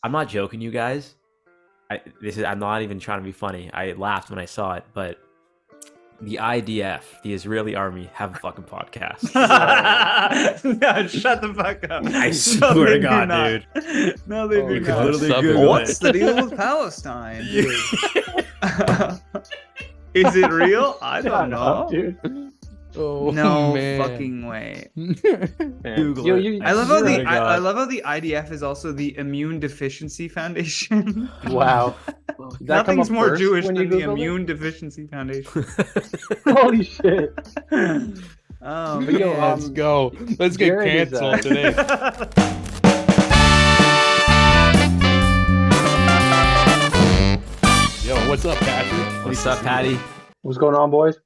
I'm not joking, you guys. I'm not even trying to be funny. I laughed when I saw it, but the IDF, the Israeli army, have a fucking podcast. No, shut the fuck up. I No, swear they to do God, not. dude. No, they do You could not. literally Subbing Google up. What's it. the deal with Palestine? Is it real? I don't Shut up, know. dude. Oh No man. fucking way. Man. Google You- it. you- I love how swear the to I God. love how the IDF is also the Immune Deficiency Foundation. Wow. Did that come Nothing's up more first Jewish when than you the Googled it? Immune Deficiency Foundation. Holy shit. Oh But yo, man. Let's go. Let's get Jared is, canceled today. Yo, what's up, Phatriik? What's up, Patty? What's going on, boys?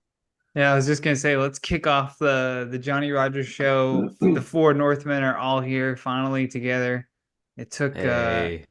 Yeah, I was just gonna say, let's kick off the Johnny Rogers show. The four Northmen are all here finally together. It took Hey.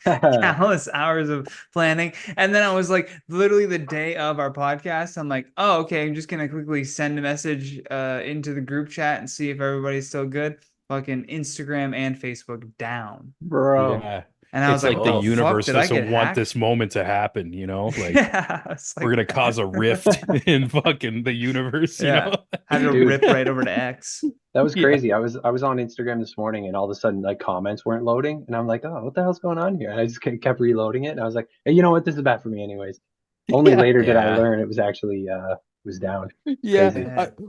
countless hours of planning, and then I was like, literally the day of our podcast, I'm like, oh, okay, I'm just gonna quickly send a message into the group chat and see if everybody's still good. Fucking Instagram and Facebook down, Bro. Yeah. and I It's was like like, the oh, universe fuck, did I doesn't get want hacked? this moment to happen, you know? Like Yeah, it's we're like- gonna cause a rift in fucking the universe, you Yeah. know? had to Dude. rip right over to X. That was Yeah. crazy. I was on Instagram this morning and all of a sudden like comments weren't loading and I'm like, oh, what the hell's going on here? And I just kept reloading it and I was like, hey, you know what? This is bad for me anyways. Only Yeah. later did I Yeah. learn it was actually was down. Yeah, Crazy.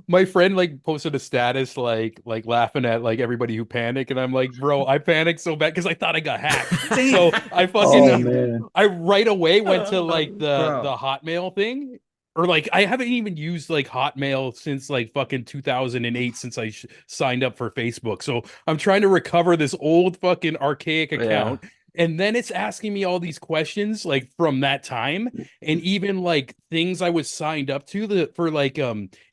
my friend like posted a status like laughing at like everybody who panic, and I'm like, bro, I panicked so bad because I thought I got hacked. Same. So I fucking Oh man. I right away went to like Bro. the Hotmail thing, or like I haven't even used like Hotmail since like fucking 2008 since I signed up for Facebook. So I'm trying to recover this old fucking archaic account. And then it's asking me all these questions like from that time, and even like things I was signed up to for like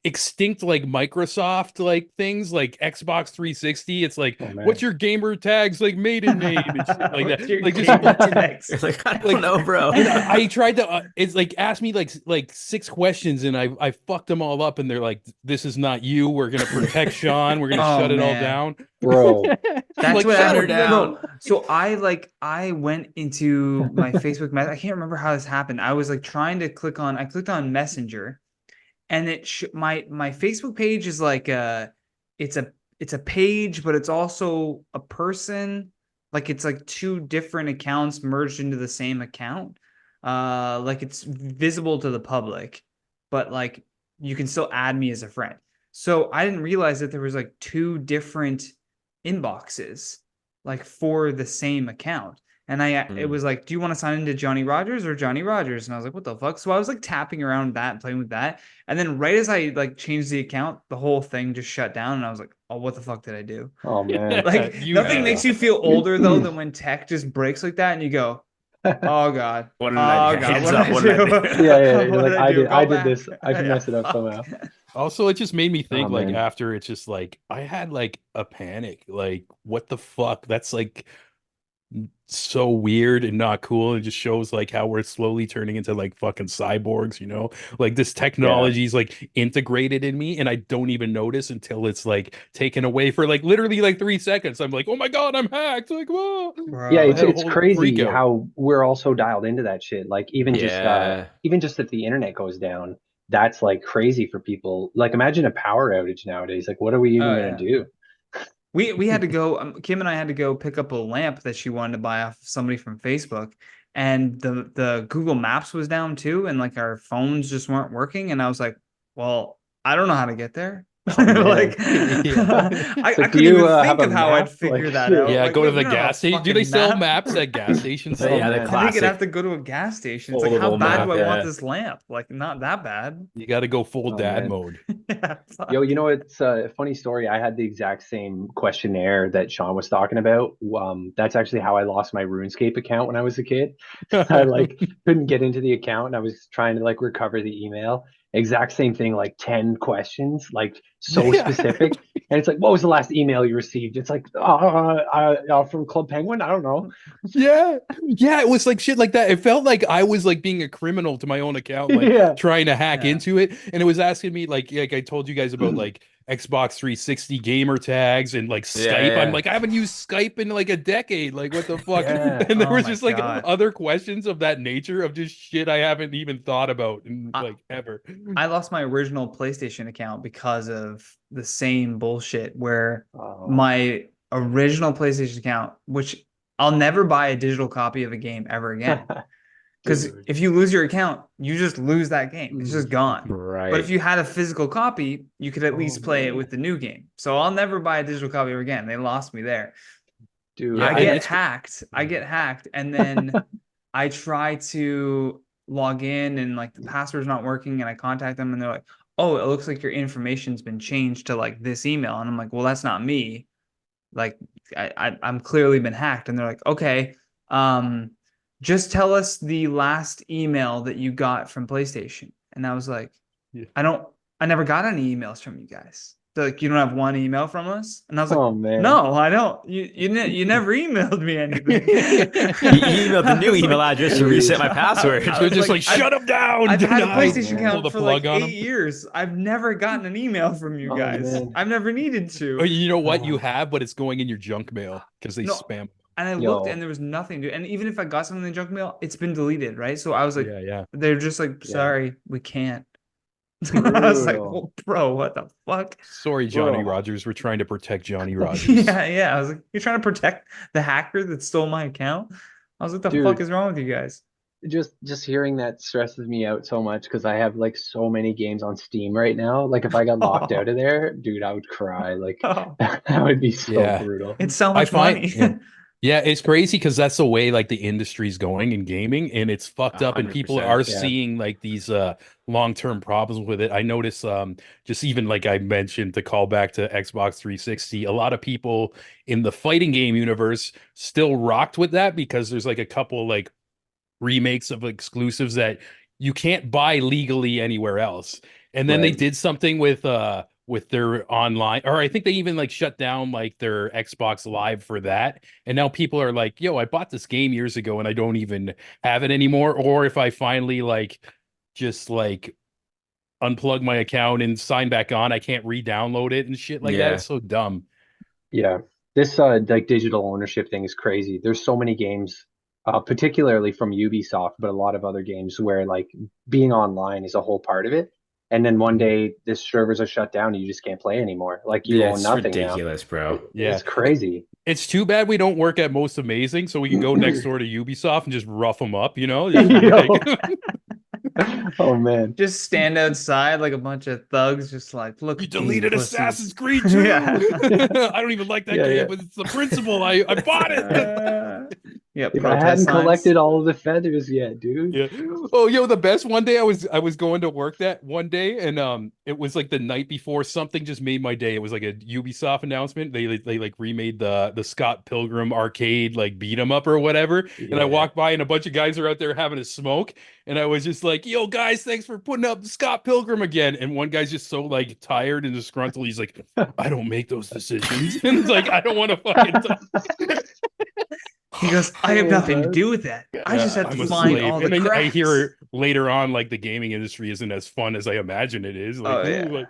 extinct like Microsoft like things like Xbox 360. It's like, Oh, man. what's your gamer tags like maiden name and shit like What's that. your Like just gamer fucking- tags? You're like, I don't Like- know, bro. and I tried to it's like asked me like 6 questions, and I fucked them all up, and they're like, this is not you, we're gonna protect Sean, we're gonna Oh, shut it all man. down. Bro. That's Like, what shut her happened. down. No, so I went into my Facebook mess. I can't remember how this happened. I was like trying to I clicked on Messenger, and my Facebook page is like it's a page, but it's also a person. Like it's like two different accounts merged into the same account. Like it's visible to the public, but like you can still add me as a friend. So I didn't realize that there was like two different inboxes like for the same account. And it was like, do you want to sign into Johnny Rogers or Johnny Rogers? And I was like, what the fuck? So I was like tapping around with that and playing with that. And then right as I like changed the account, the whole thing just shut down. And I was like, oh, what the fuck did I do? Oh man. Like You nothing had makes it. you feel older though than when tech just breaks like that and you go, oh God. What did Oh I do? God, Hands what up, did I what did I do? do? Yeah, you're What like, did I do? did Go I did back. this. I Yeah, messed it up fuck. somehow. Also, it just made me think Oh, like man. after it's just like I had like a panic. Like, what the fuck? That's like so weird and not cool. It just shows like how we're slowly turning into like fucking cyborgs, you know? Like this technology is like integrated in me and I don't even notice until it's like taken away for like literally like 3 seconds. I'm like, oh my God, I'm hacked. Like, whoa. Bro. Yeah, I had a it's whole crazy freak out. how we're all so dialed into that shit. Like even Yeah. just if the internet goes down, that's like crazy for people. Like imagine a power outage nowadays. Like what are we even Oh, gonna yeah. do? We had to go. Kim and I had to go pick up a lamp that she wanted to buy off somebody from Facebook, and the Google Maps was down too, and like our phones just weren't working. And I was like, "Well, I don't know how to get there." man. Like, Yeah. I So do couldn't you, even have think a of how I'd map? figure Like, that shit. out. Yeah, Like, go to we the don't have a gas station. Do they fucking sell map. maps at gas stations? Oh, Yeah, the man. I think classic. you'd have to go to a gas station. It's like, how Foldable bad map, do I want yeah. this lamp? Like, not that bad. You got to go full Oh, dad man. mode. Yeah, fuck. Yo, you know, it's a funny story. I had the exact same questionnaire that Sean was talking about. That's actually how I lost my RuneScape account when I was a kid. I like couldn't get into the account and I was trying to like recover the email. Exact same thing, like 10 questions, like so Yeah. specific. And it's like, what was the last email you received? It's like, from Club Penguin? I don't know. Yeah. Yeah, it was like shit like that. It felt like I was like being a criminal to my own account, like Yeah. trying to hack Yeah. into it. And it was asking me like I told you guys about like Xbox 360 gamer tags and like Yeah, Skype. I'm yeah. like, I haven't used Skype in like a decade. Like, what the fuck? Yeah. And there Oh was my just like God. other questions of that nature of just shit I haven't even thought about in I- like ever. I lost my original PlayStation account because of the same bullshit where Oh, my original PlayStation account, which I'll never buy a digital copy of a game ever again. Because dude. if you lose your account, you just lose that game. It's just gone. But if Right. you had a physical copy, you could at Oh, least play it man. with the new game. So I'll never buy a digital copy ever again. They lost me there. Dude, Yeah, I and get it's hacked. I get hacked, and then I try to log in, and like the password's not working, and I contact them, and they're like, "Oh, it looks like your information's been changed to like this email," and I'm like, "Well, that's not me. Like, I'm clearly been hacked," and they're like, "Okay, um, just tell us the last email that you got from PlayStation," and I was like, Yeah. I never got any emails from you guys. They're like, you don't have one email from us? And I was like, oh man. no, I don't. You never emailed me anything. He emailed the I new was email like, address to reset my password. I they're was just like, like, shut them down. I've had a Denied. PlayStation man. Pull account the for like plug on 8 them. years. I've never gotten an email from you Oh, guys. man. I've never needed Oh, to. you know what? You Oh. have, but it's going in your junk mail because they No, spam. and I looked and Yo, there was nothing to, and even if I got something in the junk mail, it's been deleted, right? So I was like, Yeah, yeah. they're just like, yeah, sorry, we can't. I was like, brutal, well, bro, what the fuck? Sorry, Johnny bro. Rogers. We're trying to protect Johnny Rogers. Yeah. I was like, you're trying to protect the hacker that stole my account? I was like, the fuck Dude, is wrong with you guys? just hearing that stresses me out so much because I have like so many games on Steam right now. Like if I got locked out of there, dude, I would cry. Like that would be so Yeah. brutal. It's so I much find, money. yeah. Yeah, it's crazy because that's the way like the industry's going in gaming, and it's fucked up, and people 100%. are Yeah. seeing like these long-term problems with it. I notice just even like I mentioned to call back to Xbox 360, a lot of people in the fighting game universe still rocked with that because there's like a couple like remakes of exclusives that you can't buy legally anywhere else. And then they Right. did something with their online, or I think they even like shut down like their Xbox Live for that. And now people are like, yo, I bought this game years ago and I don't even have it anymore. Or if I finally like just like unplug my account and sign back on, I can't re-download it and shit like that. Yeah. It's so dumb. Yeah. This like digital ownership thing is crazy. There's so many games, particularly from Ubisoft, but a lot of other games where like being online is a whole part of it. And then one day the servers are shut down and you just can't play anymore. Like you Yeah, own it's nothing now. ridiculous, bro. Yeah. It's crazy. It's too bad we don't work at Most Amazing, so we can go next door to Ubisoft and just rough them up, you know? Just be Yo. like, Oh man. Just stand outside like a bunch of thugs, just like, look you at these deleted pussies. Assassin's Creed 2. Yeah. I don't even like that Yeah, game, yeah. but it's the principle. I bought it. Yeah, If I protest hadn't signs. collected all of the feathers yet, dude. Yeah. Oh, yo, the best one day I was going to work that one day, and it was like the night before something just made my day. It was like a Ubisoft announcement. They like remade the Scott Pilgrim arcade like beat 'em up or whatever. And I Yeah. walked by and a bunch of guys are out there having a smoke, and I was just like, "Yo, guys, thanks for putting up Scott Pilgrim again." And one guy's just so like tired and disgruntled. He's like, "I don't make those decisions," and it's like I don't want to fucking. He goes, I have Oh, nothing to man. do with that. I just have I'm to a find slave. all the And then I cracks. hear later on, like the gaming industry isn't as fun as I imagine it is. Like, Oh, yeah. like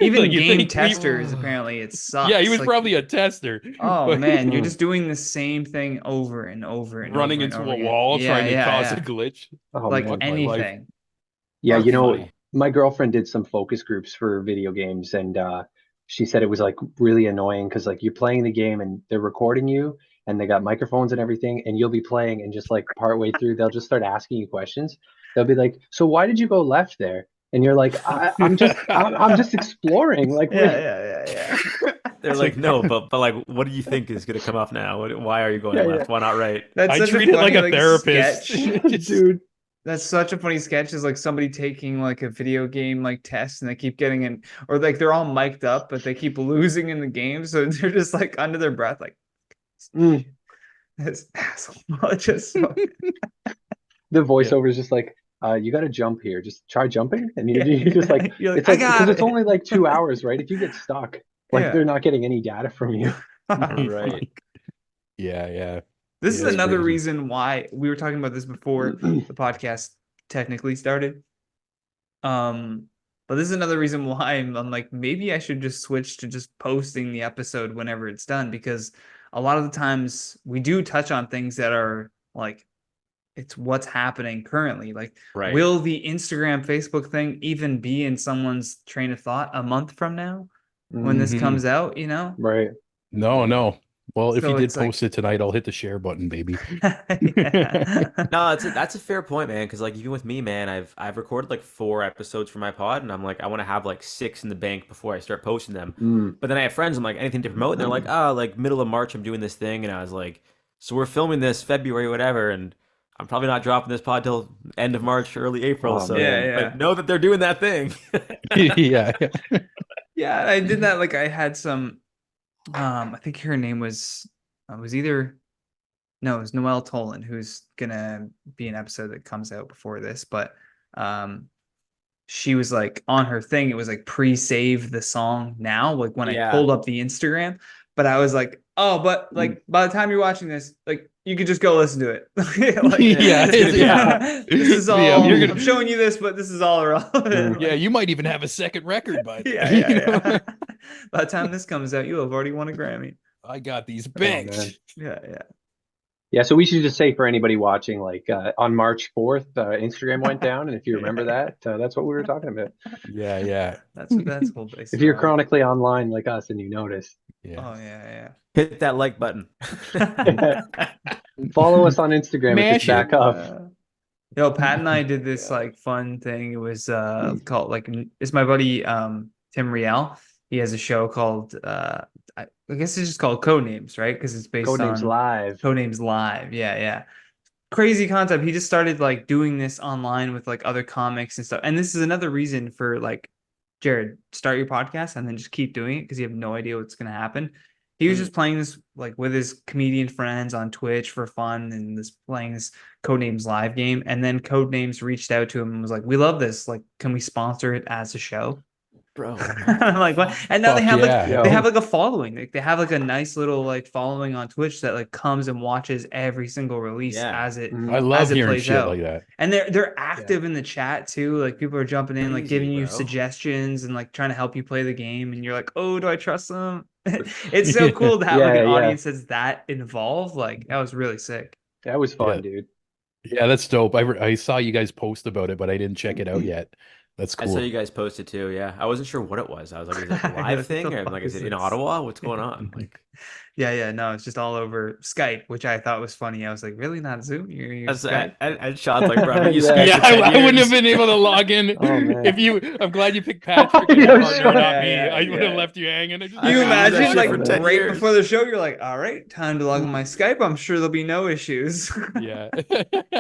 Even like, you game think testers, apparently, it sucks. yeah, he was Like, probably a tester. oh but man, you're just doing the same thing over and over and running over and into over a again. wall Yeah, trying to cause yeah. a glitch. Oh Like man. Fuck my life. anything. Yeah, Fuck you know, money. my girlfriend did some focus groups for video games, and she said it was like really annoying because like you're playing the game and they're recording you, and they got microphones and everything, and you'll be playing, and just like partway through, they'll just start asking you questions. They'll be like, "So why did you go left there?" And you're like, I'm just exploring. Like, Yeah. They're like, no, but like, what do you think is gonna come up now? Why are you going Yeah, left? Why not right? That's I such treat a it like funny a therapist. sketch. dude. That's such a funny sketch. Is like somebody taking like a video game like test and they keep getting in, or like they're all mic'd up, but they keep losing in the game, so they're just like under their breath, like Mm. this asshole. Just fucking- The voiceover is just like, you got to jump here. Just try jumping, and Yeah. you're just like, You're like, it's "I like got because it's it." only like 2 hours, right? If you get stuck, like Yeah. they're not getting any data from you. Right. Yeah. This Yeah, is it's another crazy. reason why we were talking about this before the podcast technically started. But this is another reason why I'm like, maybe I should just switch to just posting the episode whenever it's done, because a lot of the times we do touch on things that are like, it's what's happening currently. Like, Right. will the Instagram, Facebook thing even be in someone's train of thought a month from now when this Mhm. comes out, you know? Right. No. Well, if So you did it's like- post it tonight, I'll hit the share button, baby. Yeah. No, that's a fair point, man. Because like even with me, man, I've recorded like 4 episodes for my pod, and I'm like I want to have like 6 in the bank before I start posting them. Mm. But then I have friends. I'm like anything to promote, and they're like, oh, like middle of March, I'm doing this thing, and I was like, so we're filming this February, whatever, and I'm probably not dropping this pod till end of March, early April. Oh, So man. Yeah. but know that they're doing that thing. Yeah. Yeah, I did that. Like I had some I think her name was either no, it was Noelle Tolan, who's gonna be an episode that comes out before this, but she was like on her thing, it was like pre-save the song now, like when I Yeah. pulled up the Instagram. But I was like, oh, but like by the time you're watching this, like you could just go listen to it. Like, Yeah, this is all Yeah, you're gonna- I'm showing you this, but this is all irrelevant. Yeah, you might even have a second record by then. Yeah, you know? yeah. By the time this comes out, you'll have already won a Grammy. I got these man. banked. Yeah. Yeah, so we should just say for anybody watching, like on March 4th, Instagram went down, and if you remember that, that's what we were talking about. Yeah. That's whole base. If you're chronically online like us and you notice, Yeah. Oh yeah. Hit that like button. follow us on Instagram if Mash it's back it. up. Yo, Pat and I did this like fun thing. It was called like it's my buddy Tim Riel. He has a show called I guess it's just called Codenames, right? Because it's based Codenames on Live. Codenames Live. Yeah. Crazy concept. He just started like doing this online with like other comics and stuff. And this is another reason for like, Jared, start your podcast and then just keep doing it because you have no idea what's gonna happen. He was just playing this like with his comedian friends on Twitch for fun and this playing this Codenames Live game. And then Codenames reached out to him and was like, we love this. Like, can we sponsor it as a show? Bro. I'm like, what? And now they Fuck have yeah. like they have like a following. Like they have like a nice little like following on Twitch that like comes and watches every single release Yeah. as it Mhm. I love as it hearing plays shit out. like that. And they're active in the chat too. Like people are jumping in, like Crazy, giving you bro. suggestions and like trying to help you play the game. And you're like, oh, do I trust them? It's so cool to have like Yeah, an yeah. audience that's that involved. Like that was really sick. That was fun, Yeah. dude. Yeah, that's dope. I saw you guys post about it, but I didn't check it out yet. That's I cool. saw you guys posted too. Yeah, I wasn't sure what it was. I was like, is it a What live the thing, or fuck like, is is it in this? Ottawa? What's going on? Like, Yeah, no, it's just all over Skype, which I thought was funny. I was like, really, not Zoom? You're that's, Skype? and Sean's like, bro, you Yeah. Skype Yeah, for 10 I wouldn't have years. been able to log in Oh, man. if you. I'm glad you picked Phatriik as Yeah, your partner, sure. not me. Yeah, I would have yeah. left you hanging. I just- Can you I've used that imagine, shit like, for 10 right years. before the show, you're like, all right, time to log on my Skype. I'm sure there'll be no issues. Yeah.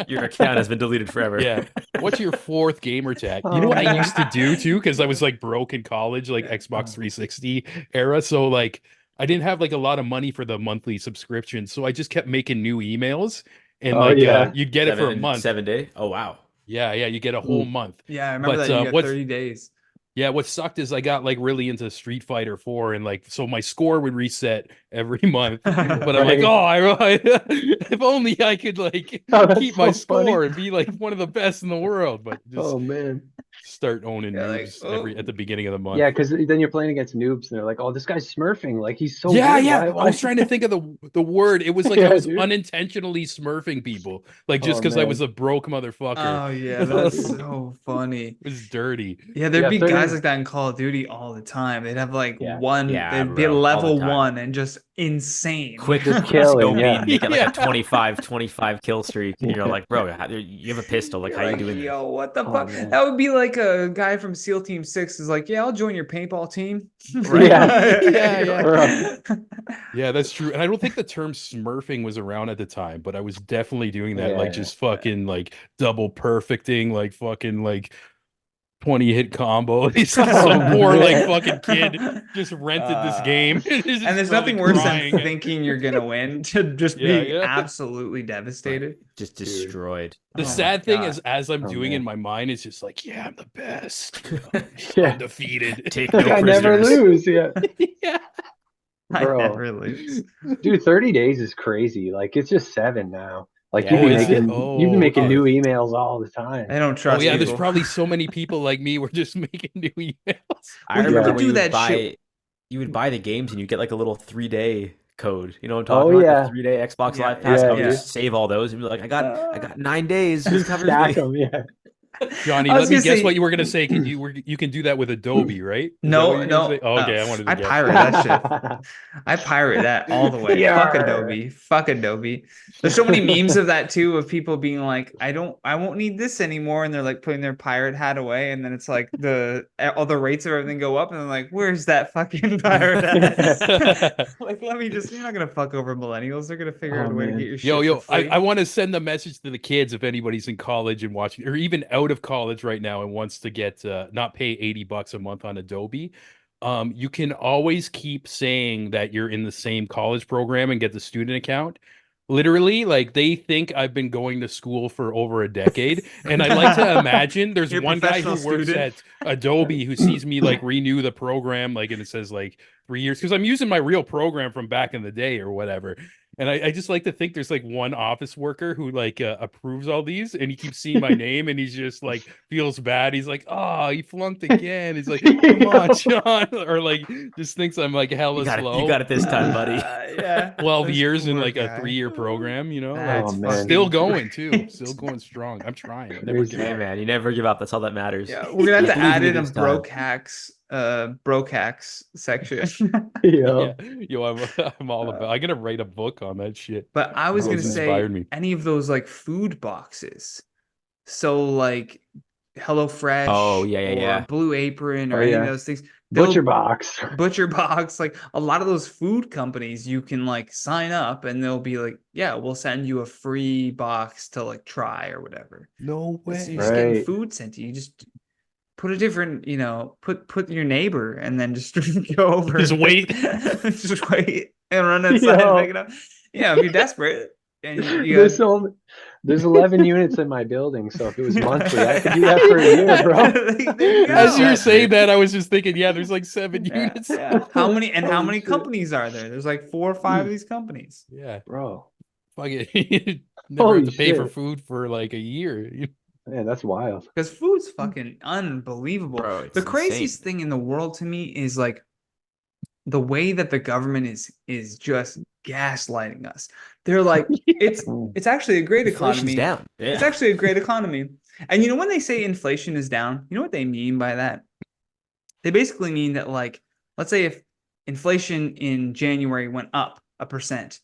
Your account has been deleted forever. Yeah. What's your 4th gamer tag? You know what I used to do too? Because I was like broke in college, like Xbox 360 era. So like I didn't have like a lot of money for the monthly subscription. So I just kept making new emails and Oh, like yeah. you'd get it for a month. 7 day. Oh wow. Yeah, you get a whole month. Yeah, I remember But, that. You got what's- 30 days. Yeah, what sucked is I got like really into Street Fighter 4 and like so my score would reset every month. But I'm like, Right. if only I could like Oh, that's keep my so funny. score and be like one of the best in the world. But just Oh man. start owning Yeah, like, noobs at the beginning of the month. Yeah, because then you're playing against noobs and they're like, "Oh, this guy's smurfing. Like he's so yeah, good. yeah. Why- I was trying to think of the word. It was like Yeah, I was dude. unintentionally smurfing people, like just Oh, because I man. was a broke motherfucker. Oh, yeah, that's so funny. It was dirty. Yeah, there'd Yeah, be 30 guys like that in Call of Duty all the time. They'd have like Yeah. they'd be at bro, all level the time. 1 and just insane. Quick Just killing, scope yeah. beam, you get like Yeah. a 25 kill streak, and you're like, bro, you have a pistol. Like, You're how you like, doing this? yo, what the Oh, fuck? man. That would be like a guy from SEAL Team 6 is like, yeah, I'll join your paintball team. Right. Yeah, You're yeah. like- Yeah, that's true. And I don't think the term smurfing was around at the time, but I was definitely doing that, Yeah, like yeah, just fucking like double perfecting, like fucking like 20 hit combo. He's some poor like fucking kid just rented this game. And there's nothing worse than thinking you're gonna win to just Yeah, being yeah. absolutely devastated. Just destroyed. The Oh my sad thing God. is, as I'm Oh, doing man. in my mind, it's just like, yeah, I'm the best. Yeah. Undefeated. Take no I never prisoners. lose. Yeah, Yeah. I Bro. never lose. dude, 30 days is crazy. Like it's just 7 now. Like Yeah. Oh, is it? you'd be Oh, making okay. new emails all the time. I don't Oh trust yeah, there's people. probably so many people like me. We're just making new emails. I Well, you remember could when do that shit. you would buy the games and you get like a little 3-day code. You know what I'm Oh talking about? The yeah, 3-day Xbox Yeah, Live Pass. yeah, I yeah, would yeah. just save all those and be like, I got 9 days. This just covers stack me. them. Yeah. Johnny, I was let me gonna guess say what you were gonna say. You can do that with Adobe, right? Is that what no, you're gonna say? no. Oh, okay, I wanted to I guess. pirate that shit. I pirate that all the way. Fuck Yarr. Adobe. Fuck Adobe. There's so many memes of that too, of people being like, I won't need this anymore, and they're like putting their pirate hat away, and then it's like all the rates of everything go up, and they're like, where's that fucking pirate hat? Like, you're not gonna fuck over millennials. They're gonna figure out Oh a way to get man. your Yo, shit for yo, I free. want to send a message to the kids if anybody's in college and watching, or even out of college right now and wants to get not pay $80 a month on Adobe. You can always keep saying that you're in the same college program and get the student account. Literally, like they think I've been going to school for over a decade. And I like to imagine there's You're a one guy who professional works student. at Adobe who sees me like renew the program, like, and it says like 3 years because I'm using my real program from back in the day or whatever. And I just like to think there's like one office worker who like approves all these, and he keeps seeing my name, and he's just like feels bad. He's like, "Oh, he flunked again." He's like, "Come on, Sean," or like just thinks I'm like hella You got slow. it this time, buddy. Yeah. 12 This years in poor like a guy. 3-year program, you know, like That's Oh man. still fucking going too, great. still going strong. I'm trying, never Crazy. give Hey up. man, you never give up. That's all that matters. Yeah, we're gonna have You to believe add me in a this time. broke hacks section. Yeah, Yo. yo, I'm all about. I'm gonna write a book on that shit. But I was Oh gonna It's man. say inspired me. any of those like food boxes. So like Oh HelloFresh yeah, yeah, or yeah. Blue Apron or Oh any of yeah. those things. Butcher They'll box. Butcher Box, like a lot of those food companies, you can like sign up and they'll be like, yeah, we'll send you a free box to like try or whatever. No So you're way. just getting Right. food sent to you. You just put a different, put your neighbor and then just go over. Just wait. Just wait and run outside and Yo. pick it up. Yeah, if you're desperate and you There's got only there's 11 units in my building, so if it was monthly, I could do that for a year, bro. There you As go. you're Set, saying dude. that, I was just thinking, yeah, there's like 7 Yeah, units. yeah. How many Holy shit. companies are there? There's like 4 or 5 of these companies. Yeah, Bro. fuck it. Never have Holy to pay for shit. food for like a year. Man, that's wild. Because food's fucking unbelievable. Bro, it's The craziest insane. thing in the world to me is like the way that the government is just gaslighting us. They're like, it's actually a great Inflation's economy. down. It's Yeah. actually a great economy. And you know when they say inflation is down, you know what they mean by that? They basically mean that like, let's say if inflation in January went up 1%,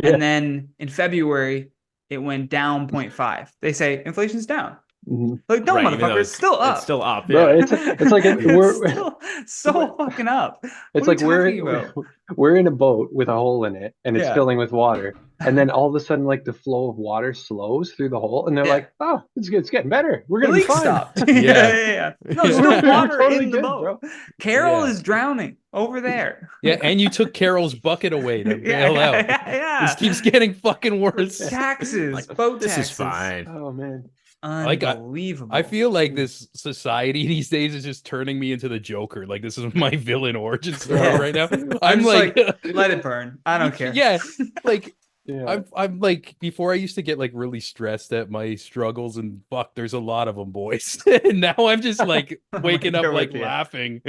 Yeah. and then in February it went down 0.5. They say inflation's down. Mhm. Like, no, Right, even though motherfucker, it's still up. It's still up. Bro, Yeah. it's like we're It's still so fucking up. it's What are like you talking about? we're in a boat with a hole in it and it's Yeah. filling with water. And then all of a sudden, like the flow of water slows through the hole, and they're Yeah. like, "Oh, it's good. It's getting better. We're The gonna be leak fine." stopped. Yeah. Yeah. No, there's We're- still we're water totally in the good, boat. bro. Carol Yeah. is drowning over there. Yeah, and you took Carol's bucket away to Yeah, bail out. yeah. This keeps getting fucking worse. Taxes, Like, boat this taxes. is fine. Oh man. Like, Unbelievable. I feel like this society these days is just turning me into the Joker. Like this is my villain origin story Yeah. right now. I'm just like, let it burn. I don't care. Yeah, like Yeah. I'm like before I used to get like really stressed at my struggles and fuck, there's a lot of them, boys. And now I'm just like waking up You're like with you. laughing,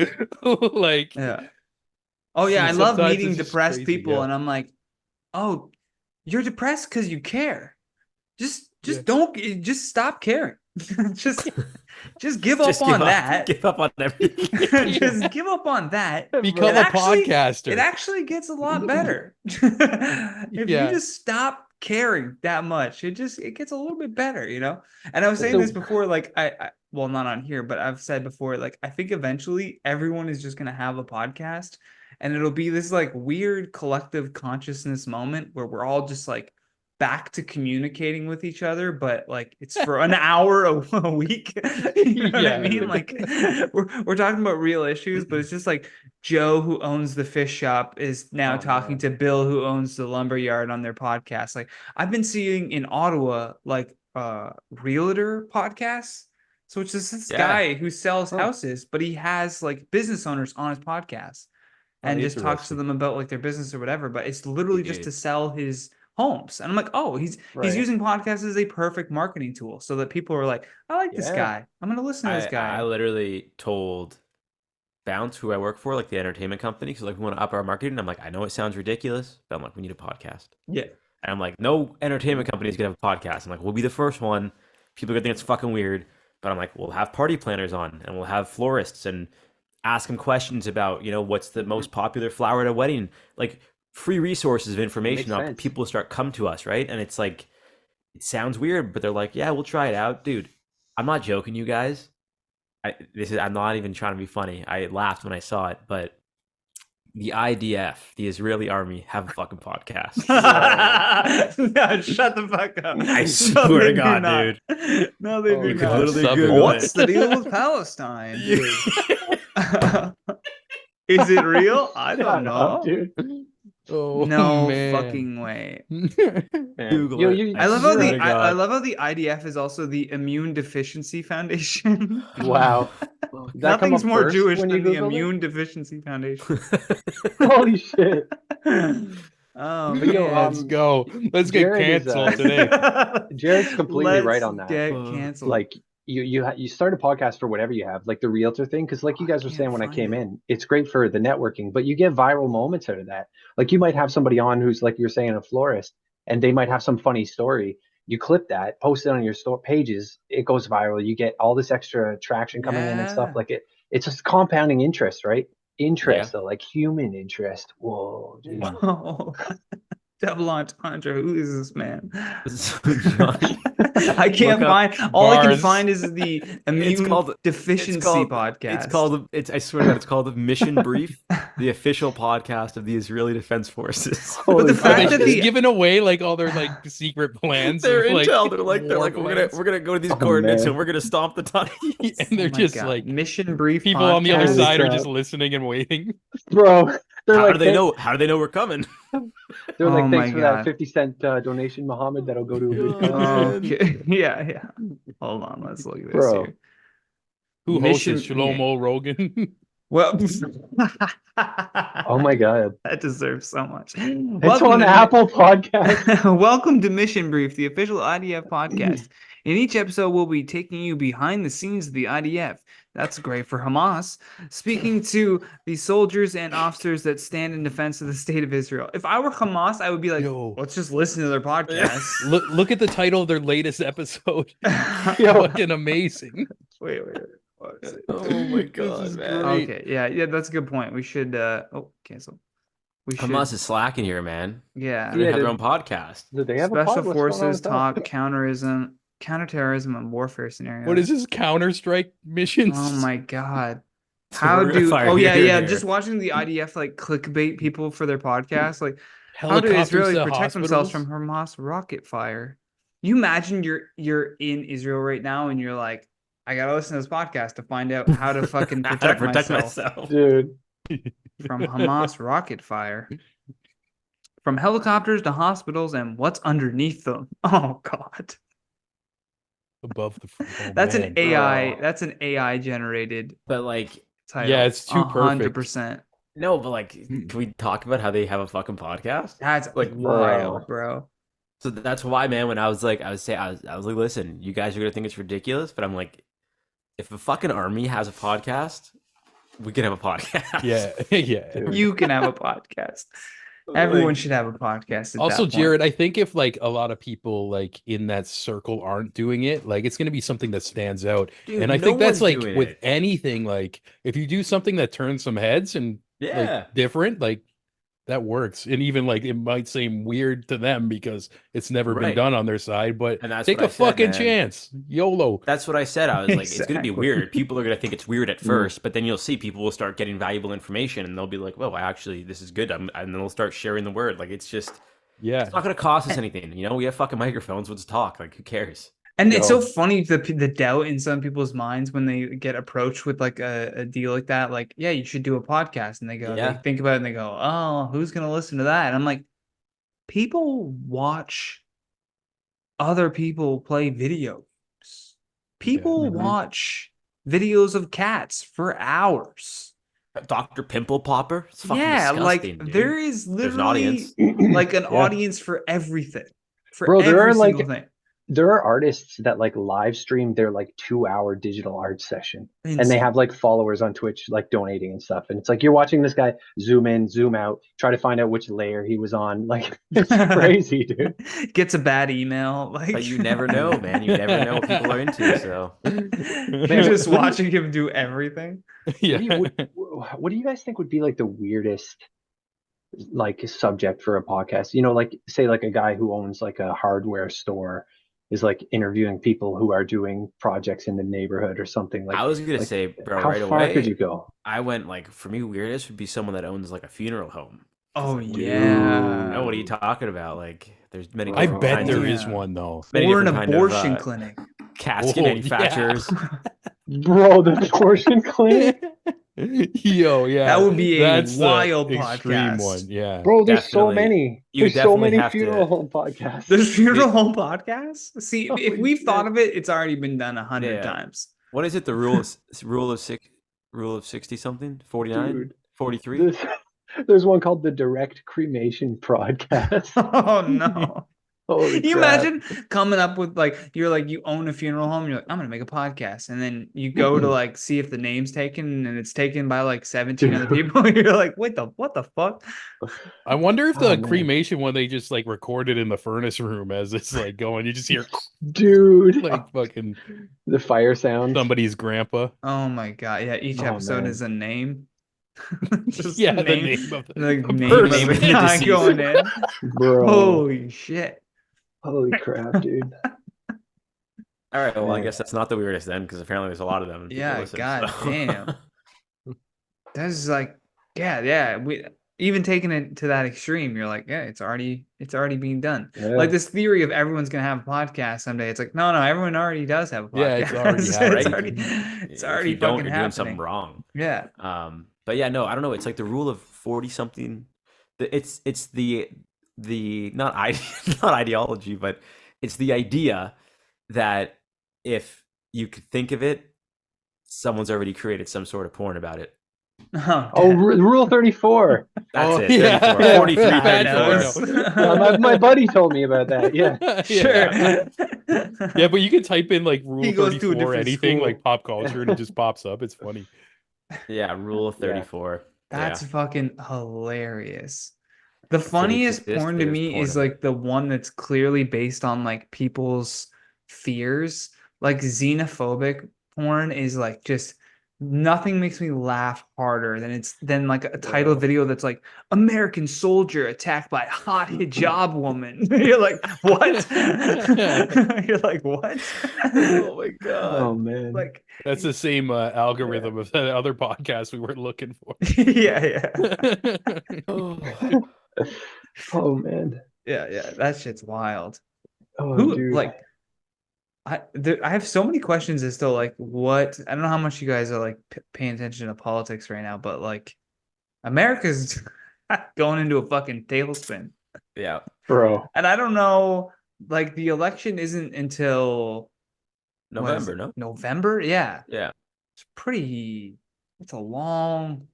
like Yeah. Oh yeah, I Sometimes love it's meeting just depressed crazy, people, yeah. and I'm like, oh, you're depressed because you care. Just Yeah. just stop caring. just give Just up give on up. that. Give up on everything. Just give up on that. become And a actually, podcaster. It actually gets a lot better. If Yeah. you just stop caring that much, it gets a little bit better, you know? And I was saying So- this before, like well, not on here, but I've said before, like I think eventually everyone is just gonna have a podcast, and it'll be this like weird collective consciousness moment where we're all just like back to communicating with each other, but like it's for an hour a week. You know what I Yeah. mean? Like we're talking about real issues, but it's just like Joe, who owns the fish shop, is now Oh, talking man. to Bill, who owns the lumber yard, on their podcast. Like I've been seeing in Ottawa like realtor podcasts. So it's just this Yeah. guy who sells Huh. houses, but he has like business owners on his podcast and just talks to Interesting. them about like their business or whatever. But it's literally just Dude. to sell his homes. And I'm like, oh, he's Right. using podcasts as a perfect marketing tool so that people are like, I like this Yeah. guy. I'm gonna listen to this guy. I literally told Bounce, who I work for, like the entertainment company, because like we want to up our marketing. I'm like, I know it sounds ridiculous, but I'm like, we need a podcast. Yeah. And I'm like, no entertainment company is gonna have a podcast. I'm like, we'll be the first one. People are gonna think it's fucking weird, but I'm like, we'll have party planners on, and we'll have florists, and ask them questions about, what's the most popular flower at a wedding, like free resources of information. Makes sense. People start come to us, right? And it's like, it sounds weird, but they're like, yeah, we'll try it out, dude. I'm not joking, you guys. I'm not even trying to be funny. I laughed when I saw it, but the IDF, the Israeli army, have a fucking podcast. No, shut the fuck up. I swear to they do God, not. dude. No, they do You could not. literally Google Google What's the deal with Palestine? Is it real? I don't Shut know. up, dude. Oh, No man. fucking way. Man. Google You- it. you- I love how swear the to I God. love how the IDF is also the Immune Deficiency Foundation. Wow. Did that come Nothing's up more first Jewish when than you the Googled it? Immune Deficiency Foundation. Holy shit. Oh, But yo, man. Let's go. Let's get Jared is, canceled today. Jared's completely right Let's on that. Get Uh, canceled. Like you start a podcast for whatever you have, like the realtor thing, because like you guys were can't saying when I find came it. in, it's great for the networking, but you get viral moments out of that. Like you might have somebody on who's like you're saying a florist, and they might have some funny story. You clip that, post it on your store pages, it goes viral. You get all this extra traction coming in and stuff. Yeah. Like it's just compounding interest, right? Interest Yeah. though, like human interest. Whoa, dude. Whoa. Double entendre. Who is this man? Johnny, I can't look up find. All I can bars. find is the Immune called- Deficiency podcast. I swear to God, it's called the Mission Brief, the official podcast of the Israeli Defense Forces. But the Holy fact Are they that cow. just the giving away like all their like secret plans? Their of, like, intel, they're like war we're plans? gonna go to these Oh, coordinates man. and we're gonna stomp the tunnel. And they're Oh my just God. like Mission Brief people on the other podcast. Holy side are crap. just listening and waiting. Bro, they're How like do they know? How do they know we're coming? They're like, Oh thanks my for God. that 50-cent donation, Mohammed. That'll go to a good Oh, cause. man. Okay. Yeah. Hold on. Let's look at this Bro. here. Who hosts it? Mission- Shlomo Rogan. Well, Oh my God. that deserves so much. It's on Apple Podcast. Welcome to Mission Brief, the official IDF podcast. In each episode, we'll be taking you behind the scenes of the IDF. That's great for Hamas. Speaking to the soldiers and officers that stand in defense of the state of Israel. If I were Hamas, I would be like, Yo. let's just listen to their podcast. Look at the title of their latest episode. Yo, Fucking amazing. Wait. What is it? Oh my This God, is man. great. Okay, yeah, that's a good point. We should cancel. We should Hamas is slacking here, man. yeah. They have their did- own podcast. do they have a Special pod? What's going on forces with that? talk counterterrorism and warfare scenarios. What is this? Counter-Strike missions? Oh my God. So How we're gonna do fire oh yeah here yeah and there. just watching the IDF like clickbait people for their podcast, like how do Helicopters Israelis to protect themselves hospitals? from Hamas rocket fire? You imagine you're in Israel right now and you're like, I gotta listen to this podcast to find out how to fucking How to protect, myself Dude. from Hamas rocket fire. From helicopters to hospitals and what's underneath them. Oh God. Above the. Oh, That's man. an AI. bro. That's an AI generated But like, title. Yeah, it's too perfect. 100%. no, but like, can we talk about how they have a fucking podcast? That's Like, like wild, bro. So that's why, man. When I was like, I was like, listen, you guys are gonna think it's ridiculous, but I'm like, if the fucking army has a podcast, we can have a podcast. Yeah, yeah. Dude. You can have a podcast. Everyone should have a podcast. At Also, that point. Jared, I think if like a lot of people like in that circle aren't doing it, like it's going to be something that stands out. Dude, And I no think that's one's like doing with it. anything, like if you do something that turns some heads and Yeah. like different, like that works. And even like it might seem weird to them because it's never been Right. done on their side, but And that's take what a I said, fucking man. chance. YOLO. That's what I said. I was like, it's gonna be Exactly. weird. People are gonna think it's weird at first, but then you'll see people will start getting valuable information, and they'll be like, "Well, actually, this is good." And then they'll start sharing the word. Like, it's just, Yeah. it's not gonna cost us anything. You know, we have fucking microphones. Let's talk. Like, who cares? And it's so Yo. funny the doubt in some people's minds when they get approached with like a deal like that. Like, yeah, you should do a podcast, and they go, Yeah. they think about it, and they go, oh, who's gonna listen to that? And I'm like, people watch other people play video games. People Mhm. watch videos of cats for hours. Dr. Pimple Popper. It's fucking Yeah, like disgusting, dude. there is There's an literally audience. like an Yeah. audience for everything, for Bro, every single thing. there are artists that like live stream their like 2 hour digital art session, and they Insane. have like followers on Twitch like donating and stuff. And it's like you're watching this guy zoom in, zoom out, try to find out which layer he was on. Like it's crazy, dude. Gets a bad email, like But you never know, man. You never know what people are into. So you're just watching him do everything. Yeah. What do you guys think would be like the weirdest like subject for a podcast? You know, like say like a guy who owns like a hardware store is like interviewing people who are doing projects in the neighborhood or something. I was gonna Like say, bro, how right far could away, you go? I went like for me, weirdest would be someone that owns like a funeral home. 'Cause, Oh like, dude, yeah. what are you talking about? Like, there's many I different bet kinds there of is Yeah. one though. many Or an different kind of, abortion clinic. casket Oh, yeah. manufacturers. Bro, the abortion clinic. Yo, yeah. That would be a That's the wild extreme podcast. one. Yeah. Bro, there's so Definitely. many. You There's so definitely many have funeral to. home podcasts. There's funeral home podcasts. See, if Holy we've thought shit. of it, it's already been done 100 Yeah. times. What is it? The rule of 60 something? 49? Dude, 43? There's one called the Direct Cremation Podcast. Oh no. Holy Can you crap. imagine coming up with like you own a funeral home, you're like, I'm gonna make a podcast, and then you go to like see if the name's taken and it's taken by like 17 other Dude. people. You're like, what the fuck? I wonder if Oh, the man. cremation one they just like recorded in the furnace room as it's like going. You just hear Dude, like fucking the fire sounds. somebody's grandpa. Oh my god, yeah, each Oh, episode man. is a name. Just Yeah, the name of the like name person. of the guy Deceased. going in. Bro, Holy shit. holy crap, dude. All right. Well, I Man. guess that's not the weirdest then, because apparently there's a lot of them. and people Yeah, listen, god so. damn. That's like, yeah. We even taking it to that extreme, you're like, yeah, it's already being done. Yeah. Like this theory of everyone's gonna have a podcast someday. It's like, no, everyone already does have a podcast. Yeah, it's already it's happening. already, If already you don't, fucking you're doing something happening. wrong. Yeah. But yeah, no, I don't know. It's like the rule of 40 something. It's the not not ideology, but it's the idea that if you could think of it, someone's already created some sort of porn about it. Oh, Rule 34. That's Oh, it. yeah. 34, Yeah. 43, Bad 34. My buddy told me about that. Yeah. sure. Yeah, but you can type in like rule He goes to a 34 different anything school. like pop culture and it just pops up. It's funny. Yeah, rule of Yeah. 34. That's Yeah. fucking hilarious. The If it funniest exists, porn to there's me porn is of it. like the one that's clearly based on like people's fears. Like xenophobic porn is like just nothing makes me laugh harder than like a title video that's like American soldier attacked by hot hijab woman. You're like, what? You're like, what? Oh my god. Oh, man. Like, That's the same algorithm of that other podcast we were looking for. yeah. Oh, man. Yeah, that shit's wild. Oh, Who dude. like I have so many questions as to like what I don't know how much you guys are like paying attention to politics right now, but like America's going into a fucking tailspin, Yeah. Bro. and I don't know. Like the election isn't until what is November, it? no? November, yeah. Yeah. It's pretty. That's a long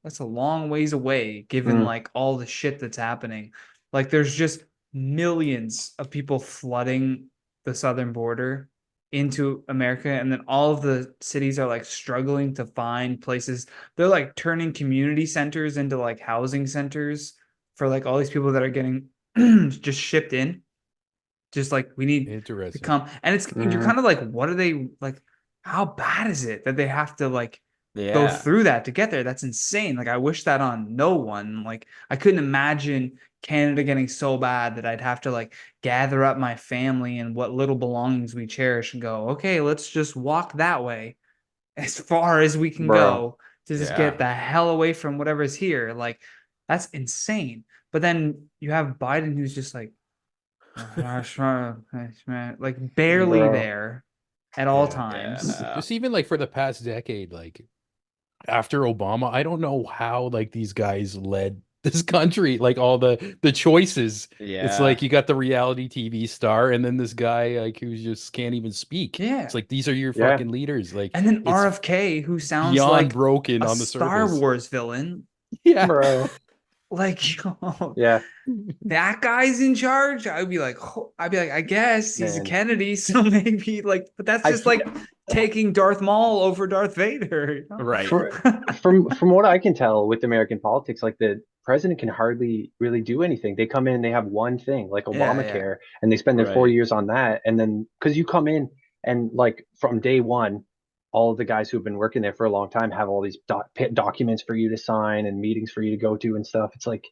ways away, given Mm. like all the shit that's happening. Like there's just millions of people flooding the southern border into America, and then all of the cities are like struggling to find places. They're like turning community centers into like housing centers for like all these people that are getting just shipped in. Just like we need to Interesting. come, and it's you're Mhm. kind of like, what are they like? How bad is it that they have to like go Yeah. through that to get there? That's insane. Like I wish that on no one. Like I couldn't imagine Canada getting so bad that I'd have to like gather up my family and what little belongings we cherish and go, okay, let's just walk that way as far as we can Bro. go to just Yeah. get the hell away from whatever's here. Like that's insane. But then you have Biden who's just like like barely Bro. there at all Yeah. times. Yeah. Just even like for the past decade, like after Obama, I don't know how like these guys led this country, like all the choices. It's Yeah. like you got the reality TV star, and then this guy like who just can't even speak. Yeah. It's like these are your Yeah. fucking leaders. Like And then it's RFK, who sounds beyond like broken a on the Star surface. Wars villain. Yeah. Bro. Like, Yeah. that guy's in charge. I'd be like, I guess he's a Man. Kennedy, so maybe like, but that's I just like taking Darth Maul over Darth Vader. You know? Right. From what I can tell with American politics, like the president can hardly really do anything. They come in, they have one thing, like Yeah, Obamacare, and they spend their 4 years on that. And then because you come in and like from day one, all of the guys who've been working there for a long time have all these documents for you to sign and meetings for you to go to and stuff. It's like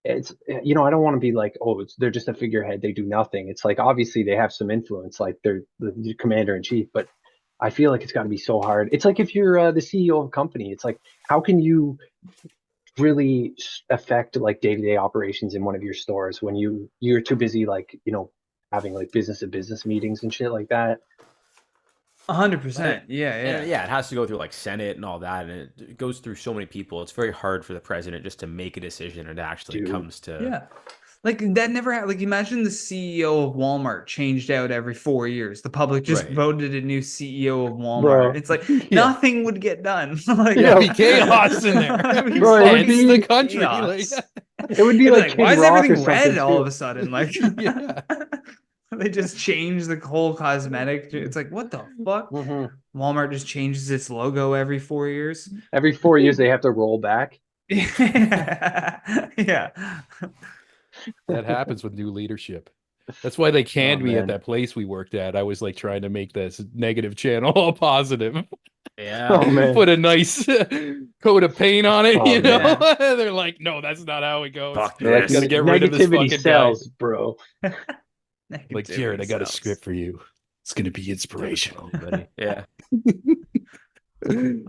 it's I don't want to be like, oh, they're just a figurehead, they do nothing. It's like obviously they have some influence, like they're the commander in chief, but I feel like it's got to be so hard. It's like if you're the CEO of a company, it's like how can you really affect like day-to-day operations in one of your stores when you're too busy like having like business to business meetings and shit like that. 100%. Yeah, And yeah, it has to go through like Senate and all that, and it goes through so many people. It's very hard for the president just to make a decision, and it actually Dude. comes to yeah. Like that never happened. Like imagine the CEO of Walmart changed out every 4 years. The public just Right. voted a new CEO of Walmart. Bro. It's like Yeah. nothing would get done. Like, It'd be chaos in there. It'd be Bro, it would Hence be the country. chaos. Like, It would be It'd like Kid why is Rock or everything red something, all too. of a sudden? Like, yeah. they just changed the whole cosmetic. It's like, what the fuck? Mhm. Walmart just changes its logo every 4 years. Every 4 years they have to roll back. Yeah. That happens with new leadership. That's why they canned me at man. that place we worked at. I was like trying to make this negative channel all positive. yeah. Oh man. Put a nice coat of paint on it, Oh, you know? man. They're like, no, that's not how it goes. Fuck They're like, this. Gotta get rid of this negativity fucking sells, bro. Like, Jared, I got a Negativity script for you. It's gonna be inspirational. Buddy. Yeah.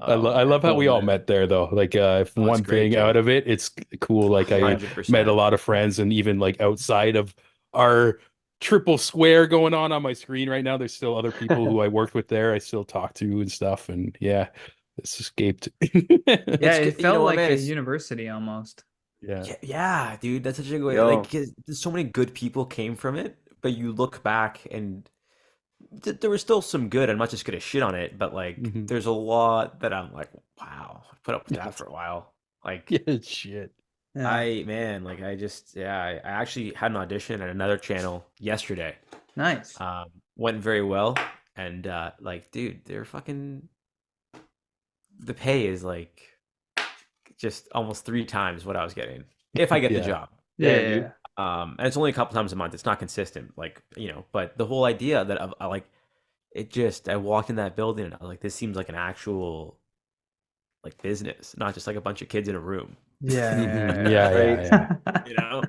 I love how cool, we all man. met there, though. Like, if Oh, it's one great, thing Jared. out of it, it's cool. Like, I 100%. met a lot of friends, and even like outside of our triple square going on my screen right now, there's still other people who I worked with there. I still talk to and stuff, and yeah, it's escaped. Yeah, It's- it felt you know what, like man, a it's- university almost. Yeah. Yeah, dude, that's such a good way. Yo. Like, 'cause so many good people came from it, but you look back and there was still some good. I'm not just gonna shit on it, but like, Mhm. there's a lot that I'm like, wow, I put up with that for a while. Like, Yeah, shit. Yeah. I actually had an audition at another channel yesterday. Nice. Went very well, and like, dude, they're fucking. The pay is like just almost 3 times what I was getting if I get the Yeah. job. Yeah, dude. yeah. And it's only a couple times a month. It's not consistent, like, but the whole idea that I like it, just I walked in that building and I was like, this seems like an actual like business, not just like a bunch of kids in a room, Yeah, Mhm. Yeah. you know?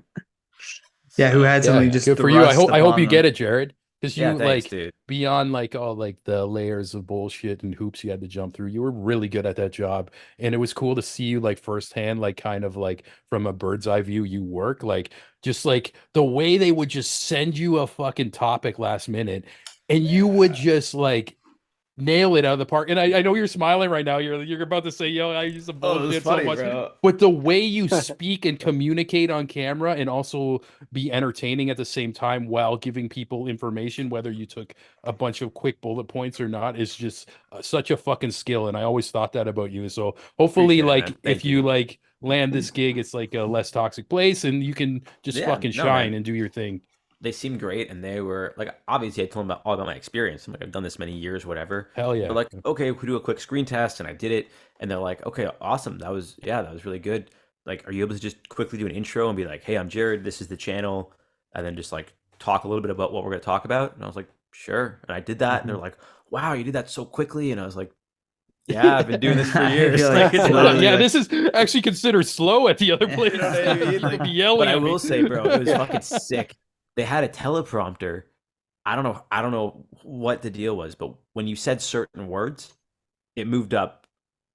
Yeah, who So, had Yeah, something just good for you. I thrust hope upon you get them. it, Jared. Because you yeah, thanks, like dude. beyond like all like the layers of bullshit and hoops you had to jump through, you were really good at that job. And it was cool to see you like firsthand, like kind of like from a bird's eye view, you work. Like just like the way they would just send you a fucking topic last minute and you would just like nail it out of the park. And I know you're smiling right now. You're about to say, yo, I use the bullshit so much. But the way you speak and communicate on camera and also be entertaining at the same time while giving people information, whether you took a bunch of quick bullet points or not, is just such a fucking skill. And I always thought that about you. So hopefully, Appreciate it, like man. if Thank you you. like land this gig, it's like a less toxic place and you can just Yeah, fucking no, shine man. and do your thing. They seemed great, and they were like, obviously, I told them all about my experience. I'm like, I've done this many years, whatever. Hell yeah. They're like, okay, we could do a quick screen test, and I did it. And they're like, okay, awesome. That was really good. Like, are you able to just quickly do an intro and be like, hey, I'm Jared. This is the channel, and then just like talk a little bit about what we're gonna talk about. And I was like, sure. And I did that, and they're like, wow, you did that so quickly. And I was like, yeah, I've been doing this for I years. feel Like, like it's it's not- literally Yeah, like- this is actually considered slow at the other place. You know what I mean? Like, Like, yelling but I at me. will say, bro, it was fucking sick. They had a teleprompter. I don't know what the deal was, but when you said certain words, it moved up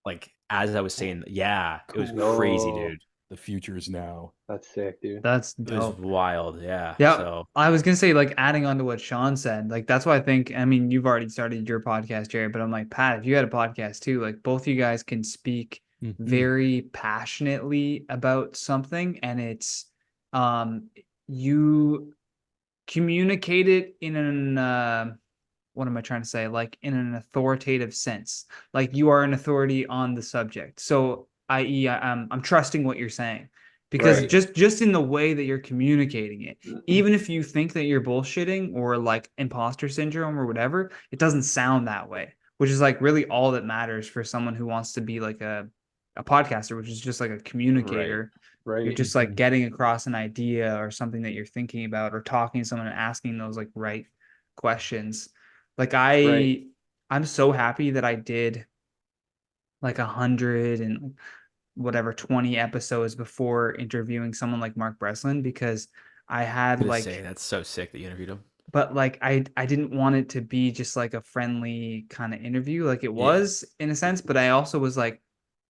like as I was saying. Yeah, it was crazy, Cool. dude. The future is now. That's sick, dude. That's It was dope. wild. Yeah. Yeah. So I was gonna say, like, adding on to what Sean said, like that's why I think, I mean, you've already started your podcast, Jared, but I'm like, Pat, if you had a podcast too, like both you guys can speak very passionately about something, and it's you communicate it in an what am I trying to say? Like in an authoritative sense, like you are an authority on the subject. So, i.e., I'm trusting what you're saying, because Right. just in the way that you're communicating it, even if you think that you're bullshitting or like imposter syndrome or whatever, it doesn't sound that way, which is like really all that matters for someone who wants to be like a podcaster, which is just like a communicator. You're Right. just like getting across an idea or something that you're thinking about, or talking to someone and asking those like right questions. Like Right. I'm so happy that I did like 100 and whatever 20 episodes before interviewing someone like Mark Breslin, because I I had was gonna like, say that's so sick that you interviewed him. but like I didn't want it to be just like a friendly kind of interview, like it Yeah. was in a sense, but I also was like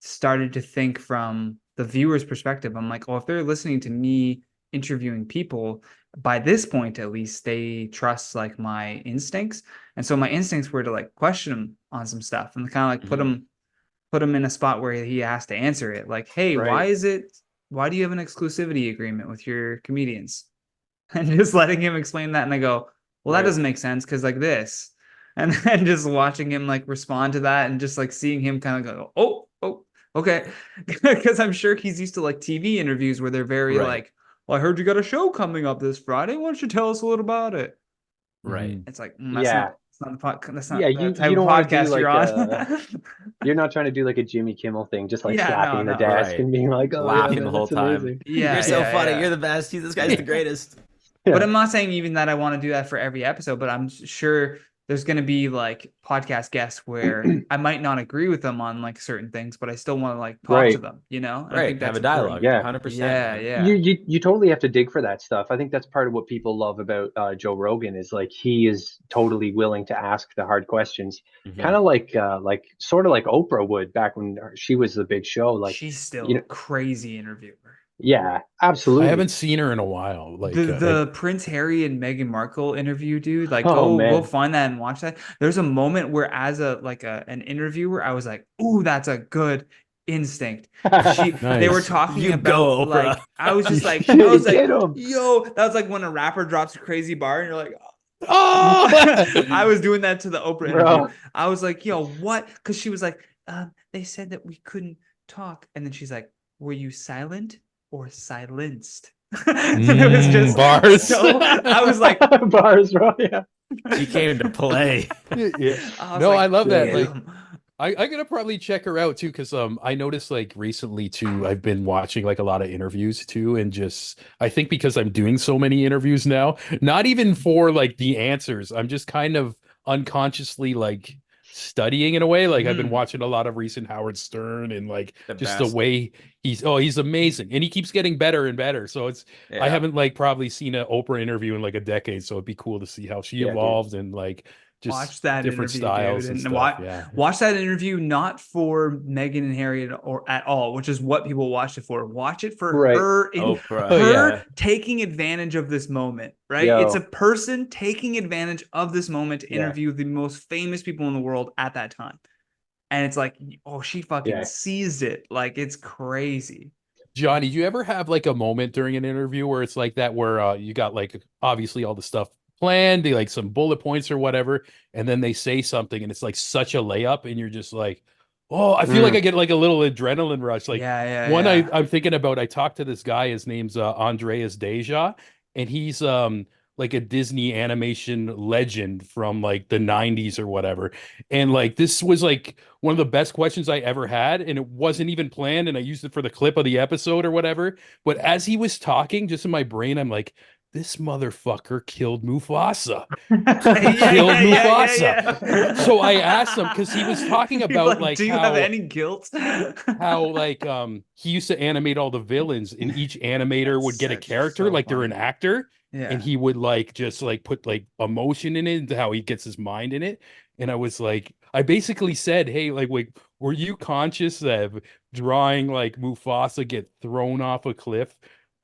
started to think from the viewer's perspective. I'm like, oh, if they're listening to me interviewing people, by this point at least they trust like my instincts. And so my instincts were to like question him on some stuff and kind of like put him in a spot where he has to answer it. Like, hey, Right. why do you have an exclusivity agreement with your comedians? And just letting him explain that, and I go, well, that Right. doesn't make sense because like this. And then just watching him like respond to that, and just like seeing him kind of go, oh, okay. Because I'm sure he's used to like TV interviews where they're very Right. like, well, I heard you got a show coming up this Friday. Why don't you tell us a little about it? Right. It's like, Yeah. that's Yeah. not the type You of don't want to do podcast you're like on. you're not trying to do like a Jimmy Kimmel thing, just like Yeah, slapping the no. desk Right. and being like, "Oh yeah, Laughing the man, whole that's time. amazing." Yeah, You're so yeah, funny. yeah. You're the best. This guy's the greatest. But Yeah. I'm not saying even that I want to do that for every episode, but I'm sure there's going to be like podcast guests where I might not agree with them on like certain things, but I still want to like talk to Right. them, you know? And I Right. think Have that's a important. dialogue. Yeah. 100%, Yeah, man. yeah. You totally have to dig for that stuff. I think that's part of what people love about Joe Rogan is like he is totally willing to ask the hard questions, Mhm. kind of like sort of like Oprah would back when she was the big show. Like, She's still you a know, crazy interviewer. yeah, I absolutely. haven't seen her in a while. Like, The Prince Harry and Meghan Markle interview, dude, like Oh go man. find that and watch that. There's a moment where as an interviewer, I was like, "Ooh, that's a good instinct." They were nice. talking You go, about Oprah. like I was just like Get him. "Yo," that was like when a rapper drops a crazy bar and you're like, Oh, I was doing that to the Oprah interview. Bro. I was like, "Yo, what?" Because she was like, "They said that we couldn't talk," and then she's like, "Were you silent or silenced?" And it was just bars. so I was like, Bars, bro. Yeah. She came to play. Yeah. I was No, like, I love that. Like, damn. I'm gonna probably check her out too, because I noticed like recently too, I've been watching like a lot of interviews too, and just I think because I'm doing so many interviews now, not even for like the answers, I'm just kind of unconsciously like studying in a way. Like I've been watching a lot of recent Howard Stern, and like The just the best. way he's amazing, and he keeps getting better and better. So I Yeah. haven't like probably seen an Oprah interview in like a decade, so it'd be cool to see how she Yeah, dude. evolved and like Watch just that different interview, styles dude, and and stuff. Yeah. watch that interview not for Meghan and Harry or at all, which is what people watched it for. Watch it for Right. Oprah. Oh, her yeah. taking advantage of this moment, right? It's a Yo. person taking advantage of this moment to Yeah. interview the most famous people in the world at that time. And it's like, oh, she fucking Yeah. seized it. Like it's crazy. Johnny, do you ever have like a moment during an interview where it's like that, where you got like obviously all the stuff planned, like some bullet points or whatever, and then they say something and it's like such a layup, and you're just like, oh, I feel like I get like a little adrenaline rush. Like one Yeah. I'm thinking about, I talked to this guy, his name's Andreas Deja, and he's like a Disney animation legend from like the 90s or whatever. And like this was like one of the best questions I ever had, and it wasn't even planned, and I used it for the clip of the episode or whatever. But as he was talking, just in my brain, I'm like, this motherfucker killed Mufasa. Killed Mufasa. So I asked him, because he was talking about like do you have any guilt? how like he used to animate all the villains, and each animator would get a character, like they're an actor, Yeah. and he would like just like put like emotion in it, into how he gets his mind in it. And I was like, I basically said, hey, like were you conscious of drawing like Mufasa get thrown off a cliff?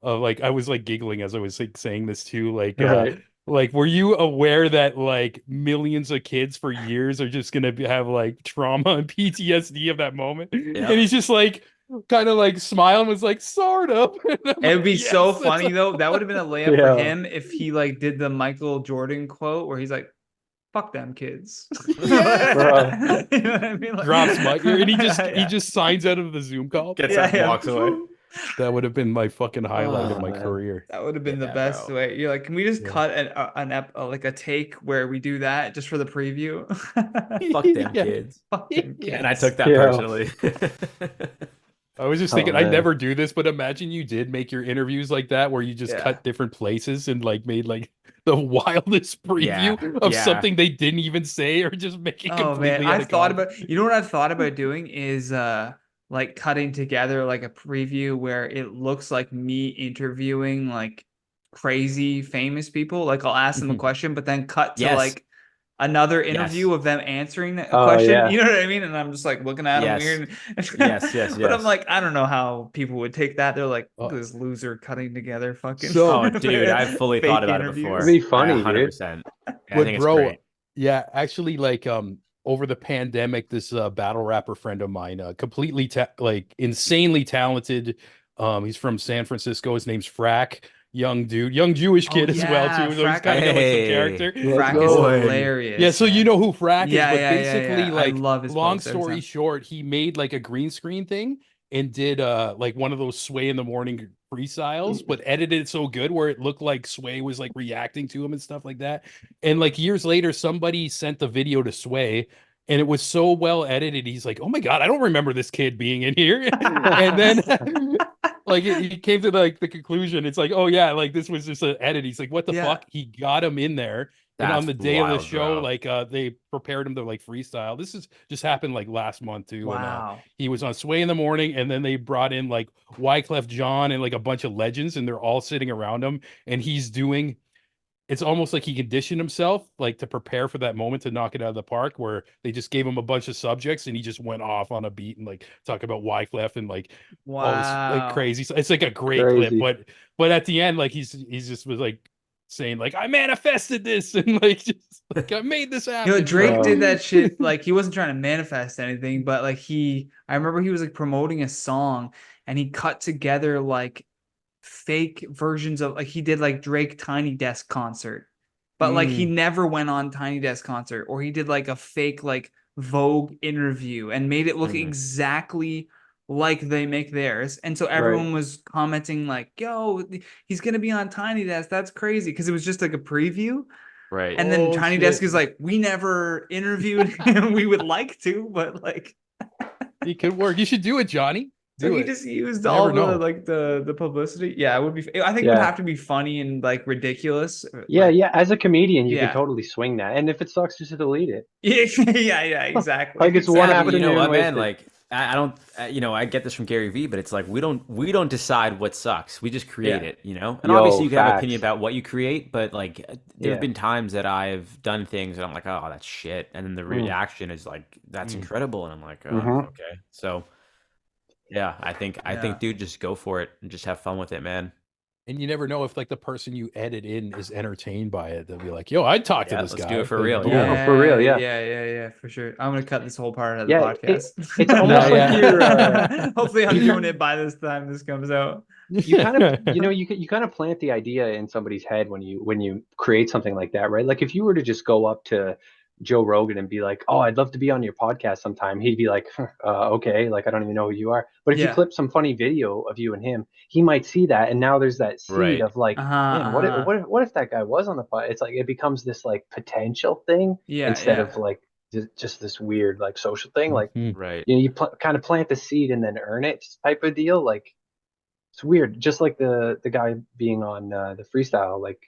Like I was like giggling as I was like saying this too, like Right. Like, were you aware that like millions of kids for years are just gonna have like trauma and PTSD of that moment? And Yep. he's just like kind of like smiling, was like, sort of. And I'm It would like, be so yes, that's funny though. That would have been a layup for Yeah. him if he like did the Michael Jordan quote where he's like, "Fuck them kids." yeah. You know what I mean? Like, Drops mic and he yeah, just signs out of the Zoom call. Gets yeah, up, yeah. walks away. That would have been my fucking highlight of Oh, my man. career. That would have been the Yeah, best bro. way. You're like, can we just Yeah. cut like a take where we do that just for the preview? Fuck them Yeah. kids. Fuck them Yeah. And I kids. took that Yeah. personally. I was just Oh, thinking, I man. never do this, but imagine you did make your interviews like that, where you just Yeah. cut different places and like made like the wildest preview Yeah, of yeah. something they didn't even say, or just make it Oh man, completely out I've of thought context. about, you know what I've thought about doing is like cutting together like a preview where it looks like me interviewing like crazy famous people. Like I'll ask them a Mhm. question, but then cut to Yes. like another interview Yes. of them answering a Oh, question. yeah. You know what I mean? And I'm just like looking at them Yes. weird. Yes, yes, But I'm yes. like, I don't know how people would take that. They're like, look Oh. at this loser cutting together fucking. So- Oh, dude, I've fully fake thought about interviews. it before. It'd be funny, dude. 100%. I But think it's bro, great. yeah, actually, like over the pandemic, this battle rapper friend of mine, completely like insanely talented. He's from San Francisco. His name's Frack. Young dude, young Jewish Oh, kid as well yeah, too. So he's Frack- kind of like some Hey. character. Let's Frack is go. hilarious. Yeah, so you man. know who Frack is, Yeah, but yeah, yeah, basically, yeah. I like, love his long posts every story time. short, he made like a green screen thing and did like one of those Sway in the morning freestyles, but edited it so good where it looked like Sway was like reacting to him and stuff like that. And like years later, somebody sent the video to Sway. And it was so well edited. He's like, "Oh my god, I don't remember this kid being in here." And then, like, he came to like the conclusion. It's like, "Oh yeah, like this was just an edit." He's like, "What the Yeah. fuck?" He got him in there, and on That's the day of the wild, show, bro. like they prepared him to like freestyle. This is just happened like last month too. And Wow. he was on Sway in the morning, and then they brought in like Wyclef John and like a bunch of legends, and they're all sitting around him, and he's doing. It's almost like he conditioned himself like to prepare for that moment to knock it out of the park, where they just gave him a bunch of subjects and he just went off on a beat and like talk about Wyclef and like all this like Wow. crazy. It's like a great Crazy. clip, but at the end, like he's just was like saying like I manifested this and like just like I made this happen. You know, Drake Bro. did that shit. Like he wasn't trying to manifest anything, but like I remember he was like promoting a song and he cut together like fake versions of like he did like Drake Tiny Desk concert, but like he never went on Tiny Desk concert, or he did like a fake like Vogue interview and made it look Mhm. exactly like they make theirs. And so everyone was commenting like, yo, he's gonna be on Tiny Desk. That's crazy. Because it was just like a preview. Right. And then Oh, Tiny shit. Desk is like, we never interviewed him. We would like to, but like It could work. You should do it, Johnny. so Do he it. just used You all never know. the like the publicity. Yeah, it would be. I think it would Yeah. have to be funny and like ridiculous. Yeah, Like, yeah. As a comedian, you Yeah. could totally swing that. And if it sucks, just delete it. yeah, exactly. Like, it's one Yeah, but afternoon you know what, man? wasted. Like, I don't, you know, I get this from Gary Vee, but it's like we don't decide what sucks. We just create Yeah. it, you know. And Yo, obviously, you can have an facts. opinion about what you create, but like, there Yeah. have been times that I've done things and I'm like, oh, that's shit, and then the reaction is like, that's incredible, and I'm like, oh, Mhm. okay. So, yeah, I think, Yeah. dude, just go for it and just have fun with it, man. And you never know if like the person you edit in is entertained by it. They'll be like, "Yo, I'd talk to Yeah, this let's guy." do it for Like, real, boom. Yeah. for real, yeah. yeah, for sure. I'm gonna cut this whole part out of the Yeah, podcast. it's almost like you're, Hopefully, I'm you doing it by this time this comes out. you kind of you kind of plant the idea in somebody's head when you create something like that, right? Like if you were to just go up to Joe Rogan and be like, "Oh, I'd love to be on your podcast sometime," he'd be like, "Okay, like I don't even know who you are." But if you Yeah. clip some funny video of you and him, he might see that, and now there's that seed Right. of like, man, what if that guy was on the pod? It's like it becomes this like potential thing Yeah, instead yeah. of like just this weird like social thing. Like Mhm. Right. you kind of plant the seed and then earn it type of deal. Like it's weird, just like the guy being on the freestyle. Like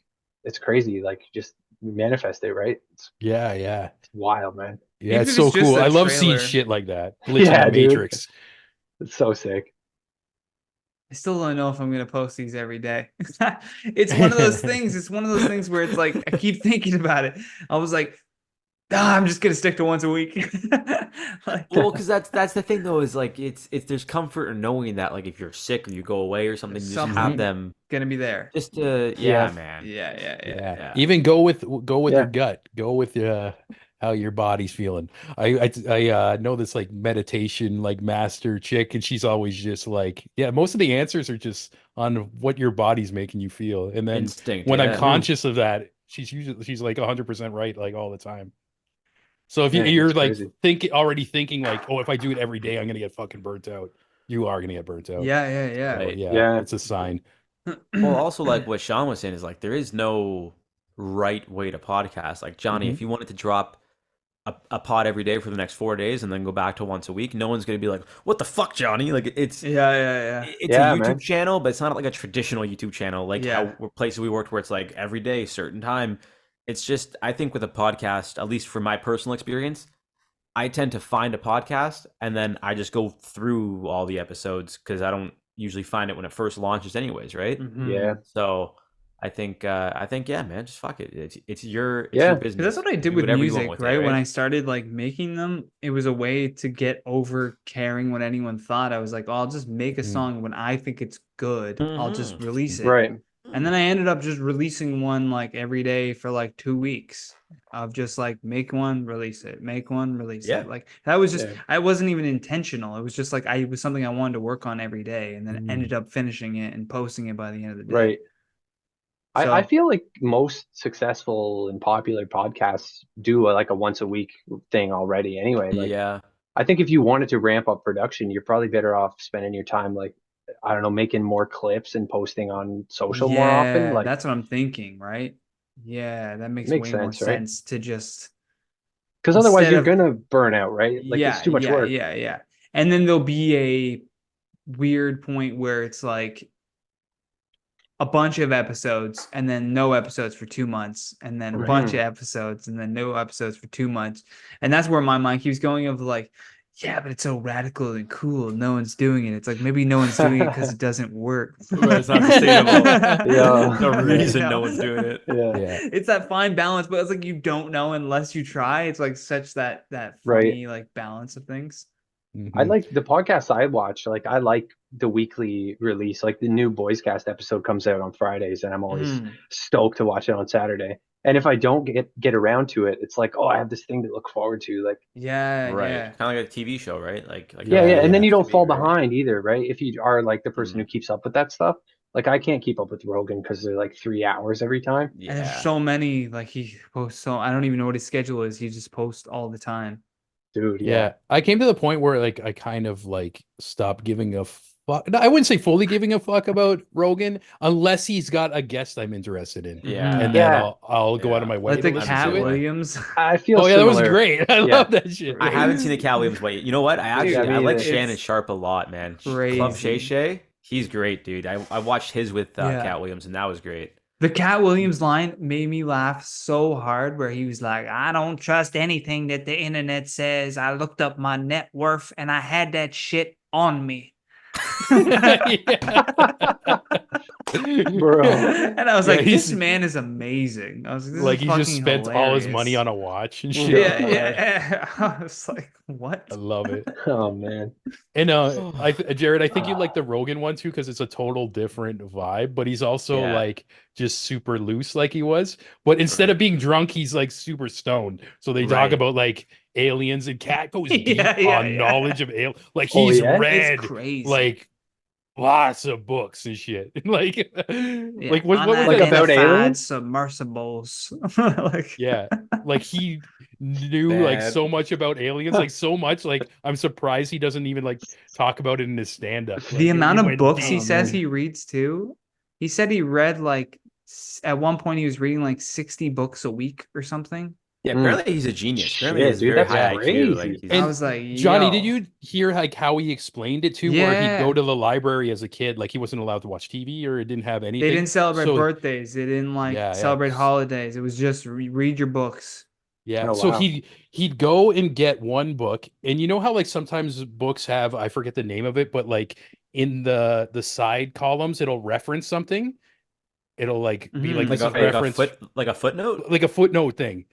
it's crazy. Like just manifest it, right? It's Yeah. wild, man. Yeah, Even it's if so it's just cool. a I love seeing trailer. shit like that. Glitch Yeah, in the dude. Matrix. It's so sick. I still don't know if I'm gonna post these every day. It's one of those things. It's one of those things where it's like I keep thinking about it. I was like, I'm just gonna stick to once a week. Like, Well, because that's the thing though, is like it's there's comfort in knowing that like if you're sick or you go away or something, you just have something them gonna be there. just to Yeah. man. Yeah. Yeah. Even go with your Yeah. gut. Go with how your body's feeling. I know this like meditation like master chick, and she's always just like, yeah, most of the answers are just on what your body's making you feel. And then Instinct, when I'm yeah. conscious of that, she's like 100% right like all the time. So if Man, you're that's like crazy. already thinking like, oh, if I do it every day, I'm gonna get fucking burnt out. You are gonna get burnt out. Yeah. So Right. yeah, Yeah. it's a sign. Well, also like what Sean was saying is like there is no right way to podcast. Like Johnny, Mhm. if you wanted to drop a pod every day for the next 4 days and then go back to once a week, no one's gonna be like, "What the fuck, Johnny?" Like Yeah. it's a Yeah, YouTube man. channel, but it's not like a traditional YouTube channel, like how Yeah. places we worked where it's like every day, certain time. It's just I think with a podcast, at least from my personal experience, I tend to find a podcast and then I just go through all the episodes because I don't usually find it when it first launches, anyways, right? Yeah. So I think yeah, man, just fuck it. It's your Yeah. 'Cause business. Because that's what I did Do with whatever you want music, with right? it, When right? I started like making them, it was a way to get over caring what anyone thought. I was like, oh, I'll just make a Mm. song when I think it's good. I'll just Mhm. release it. Right. And then I ended up just releasing one like every day for like 2 weeks of just like make one, release it, make one, release Yeah. it. Like that was just, Yeah. I wasn't even intentional. It was just like it was something I wanted to work on every day, and then ended up finishing it and posting it by the end of the day. Right. I So feel like most successful and popular podcasts do like a once a week thing already anyway. Like Yeah. I think if you wanted to ramp up production, you're probably better off spending your time like I don't know, making more clips and posting on social more often. yeah, Like that's what I'm thinking, right? Yeah, that makes makes way more sense, right? sense to just Because otherwise instead you're of gonna burn out, right? Like it's too much work. yeah. And then there'll be a weird point where it's like a bunch of episodes and then no episodes for 2 months, and then a bunch of episodes and then no episodes for 2 months. And that's where my mind keeps going of like, yeah, but it's so radical and cool. No one's doing it. It's like maybe no one's doing it because it doesn't work. But it's not sustainable. Yeah. No Yeah. reason no one's doing it. Yeah. Yeah. It's that fine balance, but it's like you don't know unless you try. It's like such that Right. funny like balance of things. I Mhm. like the podcasts I watch. Like I like the weekly release. Like the new Boys Cast episode comes out on Fridays, and I'm always stoked to watch it on Saturday. And if I don't get around to it, it's like, oh, I have this thing to look forward to. Like, Yeah, Right. yeah. Kind of like a TV show, right? Like yeah, Yeah, and then yeah. you don't TV, fall right? behind either, right? If you are like the person who keeps up with that stuff. Like I can't keep up with Rogan because they're like 3 hours every time. And there's Yeah. so many, like he posts so I don't even know what his schedule is. He just posts all the time. Dude, Yeah, I came to the point where like I kind of like stopped giving a fuck. No, I wouldn't say fully giving a fuck about Rogan unless he's got a guest I'm interested in, Yeah. and Yeah. then I'll go out of my way Like to the listen Cat to it. Williams. I feel Oh yeah, that was similar. great. I Yeah. love that shit. I haven't seen the Cat Williams way. You know what? I Dude, actually me I like either. Shannon It's Sharp a lot, man. Club crazy. Shay Shay, he's great, dude. I watched his with Yeah. Cat Williams, and that was great. The Cat Williams line made me laugh so hard where he was like, I don't trust anything that the internet says. I looked up my net worth and I had that shit on me. Bro. And I was Yeah, like, this he's- man is amazing. I was like, this Like is he just fucking spent all his hilarious. money on a watch and Yeah. shit. Yeah. I was like, what? I love it. Oh man. And Jared, I think you like the Rogan one too because it's a total different vibe, but he's also Yeah. like just super loose like he was. But instead of being drunk, he's like super stoned. So they talk Right. about like aliens, and Cat goes deep Yeah, on knowledge of aliens. Like Oh, he's yeah? read It's crazy. like lots of books and shit. like Yeah, like what was Like that? about unidentified aliens? submersibles. Like, Yeah, like he knew like Bad. so much about aliens, like so much. Like I'm surprised he doesn't even like talk about it in his stand-up. the Like, amount he of went books he deep. says he reads too. He said he read like at one point he was reading like 60 books a week or something. Yeah, Mm. apparently he's a genius. Apparently Shit, he's dude, very that's high IQ. Like crazy. he's, I And was like, Johnny, yo. did you hear like how he explained it to where he'd Yeah. go to the library as a kid, like he wasn't allowed to watch TV or it didn't have anything? They didn't celebrate So- birthdays. They didn't like Yeah, yeah. celebrate holidays. It was just read your books. Yeah. Oh, So wow. he'd go and get one book, and you know how like sometimes books have, I forget the name of it, but like in the side columns it'll reference something. It'll like be like Mhm. this is like a reference footnote. like a footnote thing.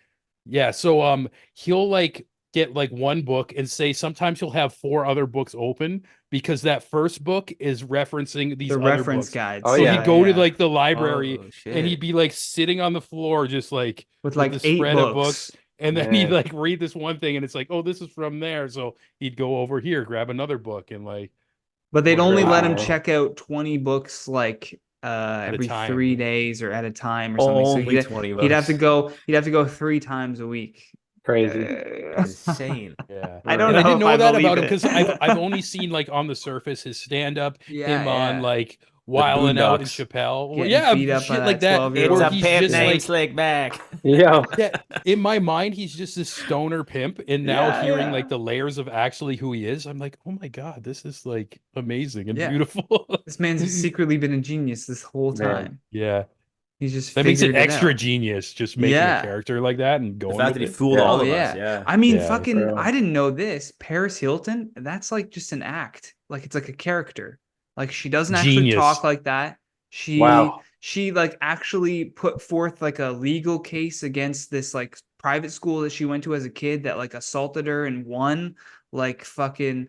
Yeah, so he'll like get like one book and say sometimes he'll have four other books open because that first book is referencing these The other reference books. guides. Oh, So yeah. he'd Yeah, go to yeah. like the library Oh and he'd shit. be like sitting on the floor just like With with like the 8 spread of books, books. and then he'd Man, like read this one thing and it's like, oh, this is from there. So he'd go over here, grab another book and like But they'd order only it let crazy, him man. tomorrow check out 20 books like at a every time. 3 days or at a time or something. So Only 20 he'd have to bucks. go 3 times a week. Crazy. Insane. Yeah. I don't And I know didn't if know I that believe about him it. because I've only seen like on the surface his stand up, Yeah, him on yeah. like The Wildin' Out and Boondocks. Chappelle. Well, Getting yeah, beat up by shit like that that, 'It's twelve-year-old. where a he's pimp just Yeah. named like, Slickback. Yo. yeah, in my mind, he's just this stoner pimp. And now Yeah, hearing like yeah. the layers of actually who he is, I'm like, oh my God, this is like amazing and Yeah. beautiful. This man's secretly been a genius this whole Man. time. Yeah. He's just That makes it figured it extra out. genius just making a Yeah. character like that and The going fact with that he it. fooled Yeah. all Oh of us, yeah. yeah. I mean, Yeah. fucking Bro. I didn't know this. Paris Hilton, that's like just an act. Like it's like a character. Like she doesn't actually talk Genius. like that. She Wow. she like actually put forth like a legal case against this like private school that she went to as a kid that like assaulted her and won. Like fucking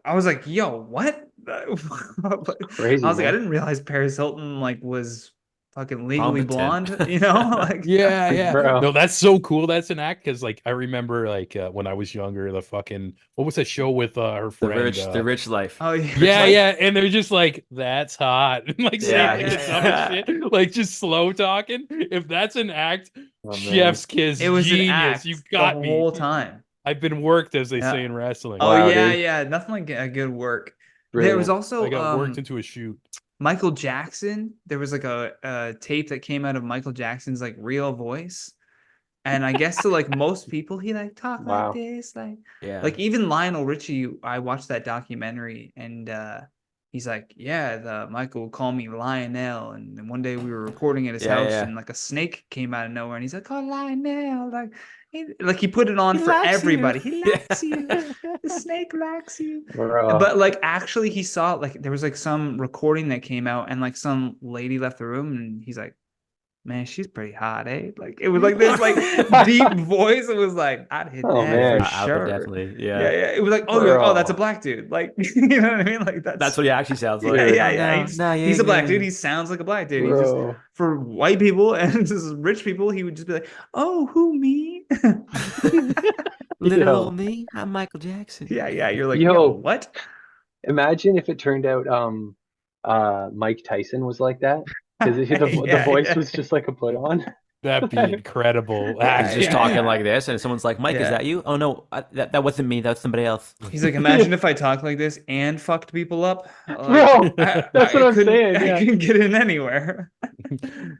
I was like, yo, what? I Crazy, was like, I man. didn't realize Paris Hilton like was fucking legally Competent. blonde, you know? Like Yeah, yeah. Bro. No, that's so cool. That's an act because, like, I remember, like, when I was younger, the fucking what was that show with her The friend? rich life. oh yeah. Rich Yeah, life? yeah, and they're just like, "That's hot," and like saying Yeah, like the yeah, dumbest yeah. shit, like just slow talking. If that's an act, Oh, man. Chef's kiss, It was an genius. You act the got me. whole time. I've been worked, as they say Yeah. in wrestling. Oh Wow, yeah, dude. yeah. Nothing like a good work. There was Brilliant. I also got worked into a shoot. Michael Jackson. There was like a tape that came out of Michael Jackson's like real voice. And I guess to like most people, he like talk like Wow. this, Yeah. like even Lionel Richie. I watched that documentary, and he's like, yeah, the Michael would call me Lionel, and then one day we were recording at his Yeah, house, yeah. and like a snake came out of nowhere, and he's like, oh Lionel, like he put it on He for likes you. everybody. He Yeah. likes you. The snake likes you. Bro. But like actually, he saw like there was like some recording that came out, and like some lady left the room, and he's like, man, she's pretty hot, eh? Like it was like this like deep voice. It was like I'd hit Oh, that Yeah, for man. I would sure. definitely. Yeah, Yeah. yeah. It was like, oh, you're like, oh, that's a Bro. black dude. Like, you know what I mean? Like That's that's what he actually sounds like. yeah, Dude. yeah, Oh yeah. no, no, you He's a ain't black dude. gonna. He sounds like a black dude. He just Bro. for white people and just rich people, he would just be like, oh, who me? Little Yo. old me, I'm Michael Jackson. Yeah, yeah. You're like, yo, Yo. what? Imagine if it turned out Mike Tyson was like that. Because the Yeah, voice yeah, was just like a put on. That'd be incredible. yeah, He's just yeah, talking yeah. like this, and someone's like, "Mike, is Yeah. that you?" Oh no, that wasn't me. That's somebody else. He's like, imagine if I talked like this and fucked people up. Like, Bro, that's what I'm saying. I Yeah. couldn't get in anywhere.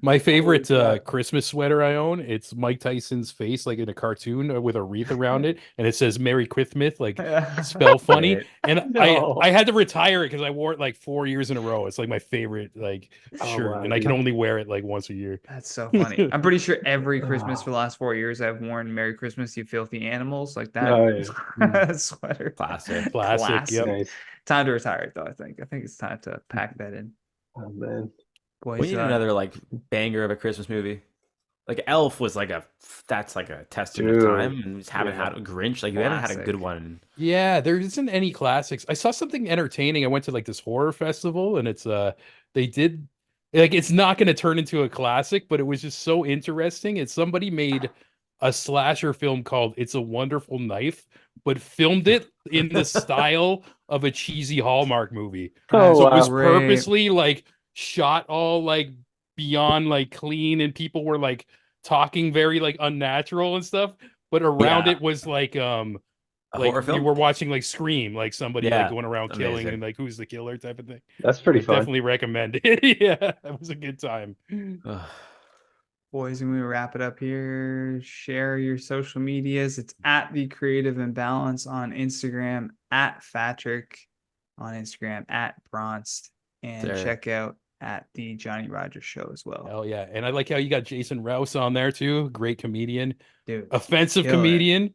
My favorite crap. Christmas sweater I own, it's Mike Tyson's face, like in a cartoon with a wreath around it, and it says "Merry Christmas," like spell funny. Great. And No. I had to retire it because I wore it like 4 years in a row. It's like my favorite like Oh, shirt, wow, and I can dude. only wear it like once a year. That's so funny. I'm pretty sure every Christmas for Oh, the last 4 years I've worn "Merry Christmas, you filthy animals" like that oh, yeah. sweater. Classic. Classic. Yep. Nice. Time to retire it though. I think it's time to pack that in. Oh, man. We Boys, need another like banger of a Christmas movie. Like Elf was like that's like a testament of Dude. time, and we just haven't Yeah. had a Grinch. Like you haven't had a good Classic. one. Yeah, there isn't any classics. I saw something entertaining. I went to like this horror festival and it's they did like it's not going to turn into a classic, but it was just so interesting. It's somebody made a slasher film called It's a Wonderful Knife, but filmed it in the style of a cheesy Hallmark movie. Oh, So it was wow. Great. purposely like shot all like beyond like clean and people were like talking very like unnatural and stuff, but around Yeah, it was like a like horror you film. were watching like Scream, like somebody like Yeah, going around killing and amazing. like who's the killer type of thing. That's pretty Would fun. definitely recommend it. Yeah, that was a good time. Ugh. Boys, when we wrap it up here, share your social medias. It's at The Creative Imbalance on Instagram, at Phatriik on Instagram, at Bronst, and There. check out at the Johnny Rogers Show as well. Hell yeah. And I like how you got Jason Rouse on there too. Great comedian, Dude, offensive killer. comedian.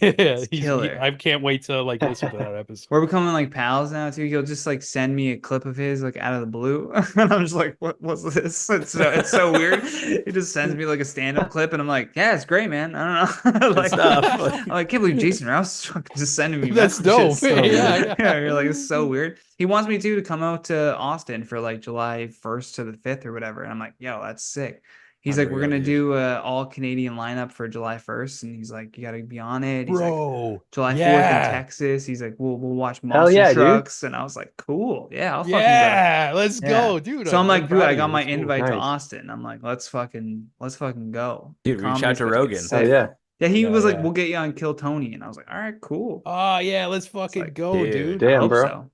Yeah, killer. I can't wait to like listen to that episode. We're becoming like pals now too. He'll just like send me a clip of his like out of the blue, and I'm just like, what's this? It's so weird. He just sends me like a stand-up clip, and I'm like, yeah, it's great, man. I don't know. Like, stuff. I can't believe Jason Rouse is fucking just sending me That's messages. dope. Yeah. You're like, it's so weird. He wants me to come out to Austin for like July 1st to the 5th or whatever, and I'm like, yo, that's sick. He's like, we're Unreal, gonna dude. do all Canadian lineup for July 1st, and he's like, you gotta be on it. He's like, Bro. July 4th in Yeah. Texas. He's like, we'll watch Hell monster yeah, dude. trucks, and I was like, cool, yeah, I'll fucking go. Yeah. Let's Yeah. go, dude. So I'm like, dude, proud I of got you. my That's cool. invite to Nice. Austin. I'm like, let's fucking go. Dude, reach out Comedy's to gonna get Rogan. Hell sick. yeah. Yeah, he Yeah, was like, yeah. we'll get you on Kill Tony, and I was like, all right, cool. Oh yeah, let's fucking like, go, dude. I Damn, hope bro. so.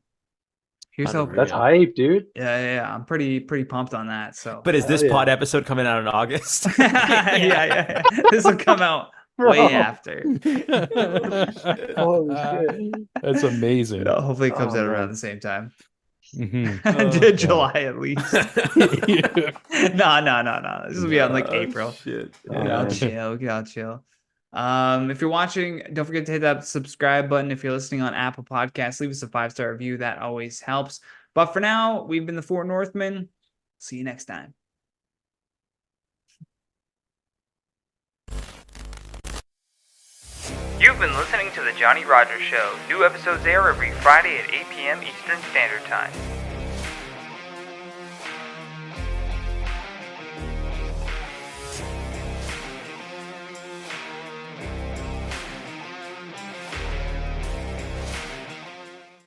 Here's Unreal. hoping. That's hype, dude. Yeah. I'm pretty pumped on that. So But is this Hell pod yeah. episode coming out in August? yeah. This will come out Bro. way after. Holy shit. That's amazing. Hopefully it comes Oh, out around man. the same time. Mhm. July at least. No. This will be out in like April. Shit. Oh, I'll man. chill. If you're watching, don't forget to hit that subscribe button. If you're listening on Apple Podcasts, leave us a 5-star review. That always helps. But for now, we've been the Fort Northmen. See you next time. You've been listening to The Johnny Rogers Show. New episodes air every Friday at 8 p.m. Eastern Standard Time.